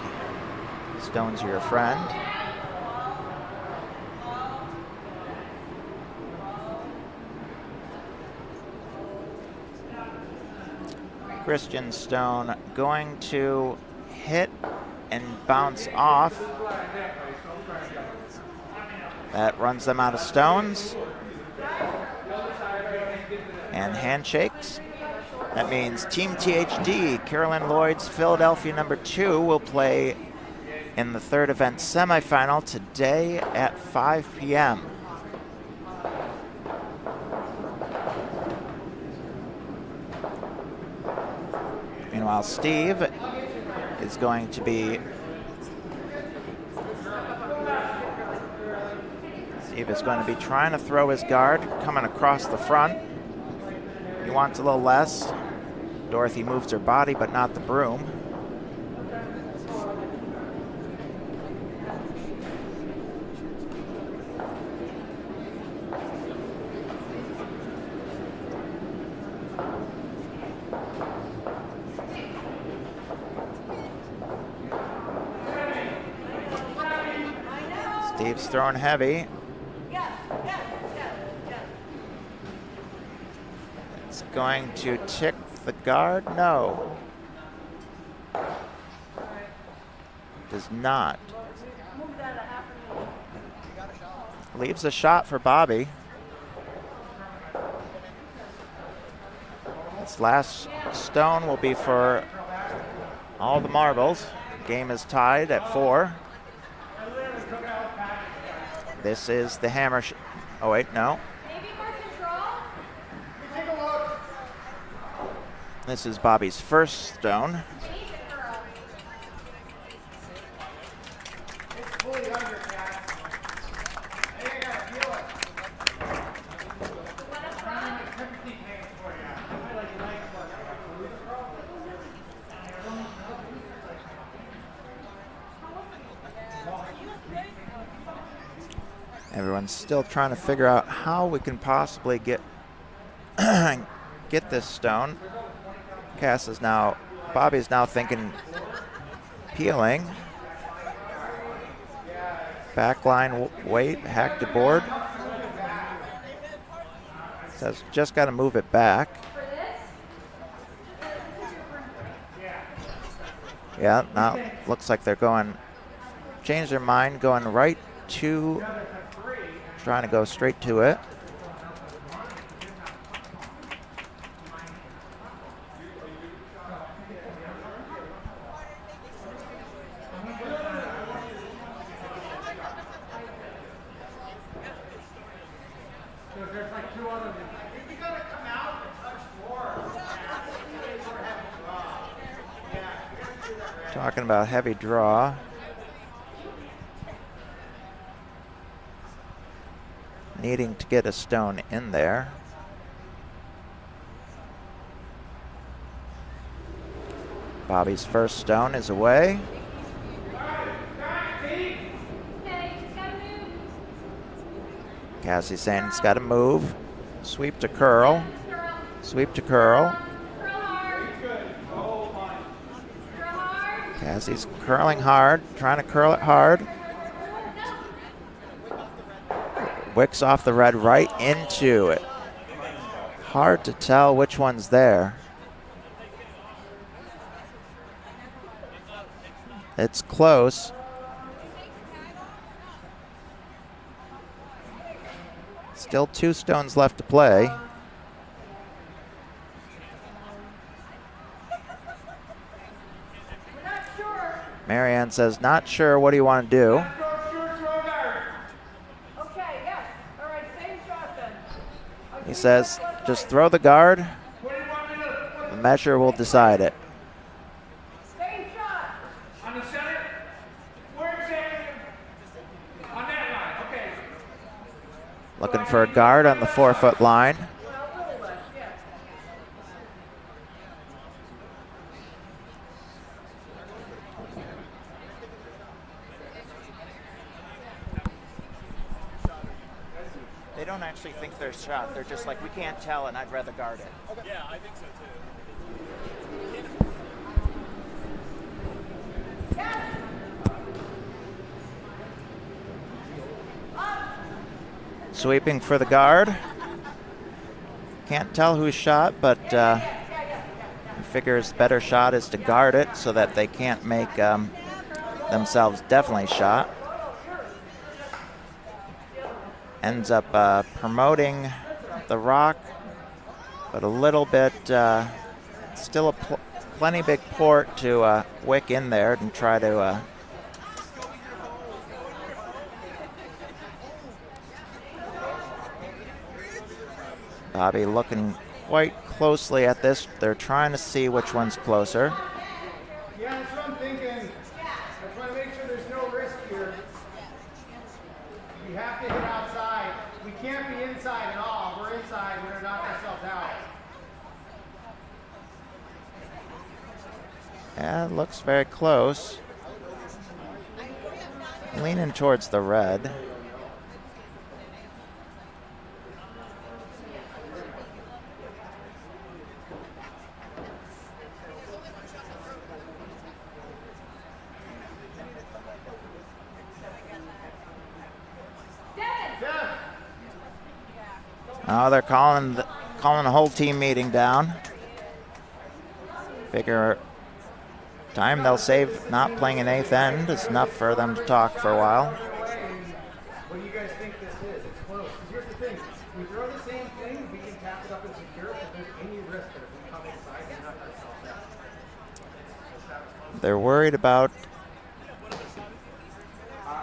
stones are your friend. Christian stone going to hit and bounce off. That runs them out of stones. And handshakes. That means Team THD, Carolyn Lloyd's Philadelphia number 2, will play in the third event semifinal today at 5 p.m. Meanwhile, Steve is going to be trying to throw his guard coming across the front. He wants a little less. Dorothy moves her body, but not the broom. Steve's throwing heavy. It's going to tick the guard. No. Does not. Leaves a shot for Bobby. This last stone will be for all the marbles. Game is tied at 4. This is the hammer. Oh, wait, no. This is Bobby's first stone. Everyone's still trying to figure out how we can possibly get this stone. Bobby's now thinking peeling. Backline weight, hack the board. Says just got to move it back. Yeah, now looks like they're change their mind, going right to, trying to go straight to it. Talking about heavy draw. Needing to get a stone in there. Bobby's first stone is away. Cassie saying it's got to move. Sweep to curl. Sweep to curl. Cassie's curling hard, trying to curl it hard. Wicks off the red right into it. Hard to tell which one's there. It's close. Still 2 stones left to play. Marianne says, not sure, what do you want to do? says, just throw the guard. The measure will decide it. Same shot. On the center? Where exactly? On that line, okay. Looking for a guard on the 4-foot line. They don't actually think they're shot. They're just like, we can't tell, and I'd rather guard it. Okay. Yeah, I think so too. Sweeping for the guard. Can't tell who's shot, but figures better shot is to guard it so that they can't make themselves definitely shot. Ends up promoting the rock, but a little bit, still a plenty big port to wick in there and try to Bobby looking quite closely at this. They're trying to see which one's closer. Yeah, that's what I'm thinking. I want to make sure there's no risk here. We have to hit outside. We can't be inside at all. If we're inside, we're going to knock ourselves out. Yeah, it looks very close. Leaning towards the red. Oh, they're calling the whole team meeting down. Figure time they'll save not playing an 8th end is enough for them to talk for a while. What do you guys think this is? It's close. 'Cause here's the thing. We throw the same thing, we can tap it up and secure it. If there's any risk that if we come inside, we knock ourselves out. They're worried about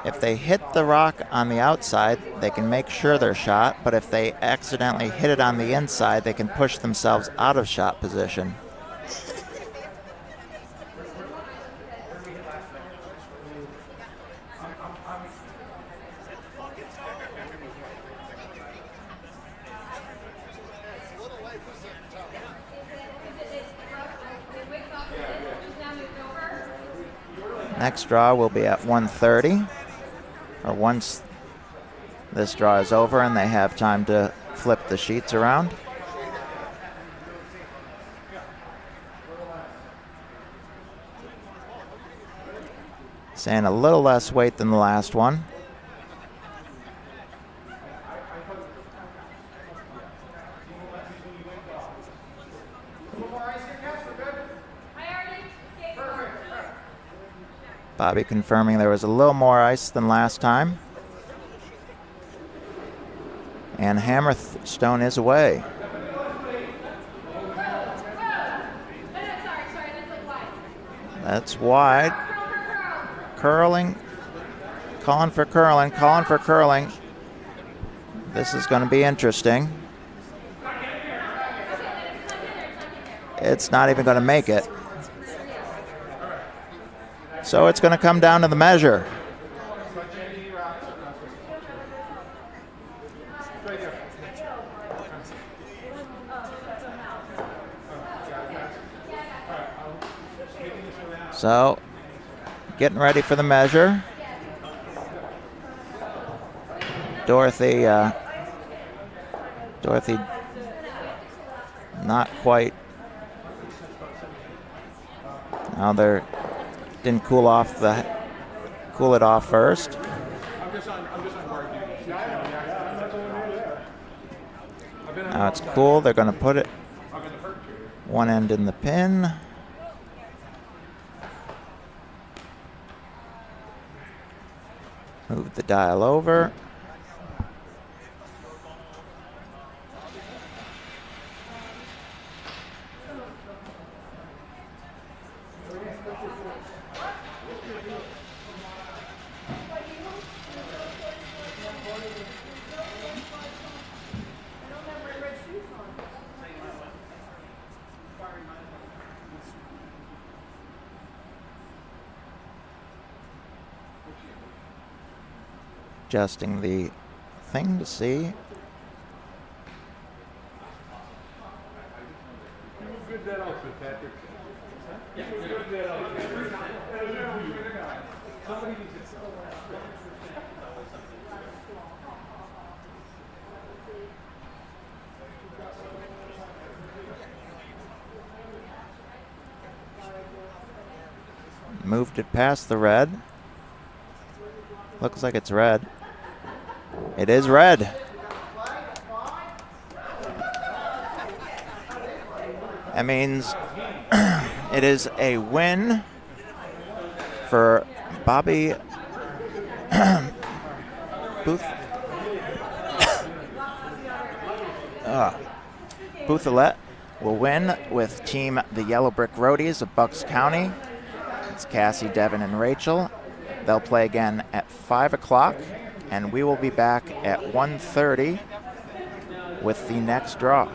if they hit the rock on the outside, they can make sure they're shot, but if they accidentally hit it on the inside, they can push themselves out of shot position. Next draw will be at 1:30, or once this draw is over and they have time to flip the sheets around. Saying a little less weight than the last one. Bobby confirming there was a little more ice than last time. And Hammerstone is away. That's wide. Curling. Calling for curling. This is going to be interesting. It's not even going to make it. So it's going to come down to the measure. So, getting ready for the measure. Dorothy not quite. Now they're didn't cool it off first. Now it's cool. They're going to put it one end in the pin. Move the dial over. Adjusting the thing to see. Moved it past the red. Looks like it's red. It is red. That means it is a win for Bobby Bouthillette will win with Team the Yellow Brick Roadies of Bucks County. It's Cassie, Devin, and Rachel. They'll play again at 5 o'clock, and we will be back at 1:30 with the next draw.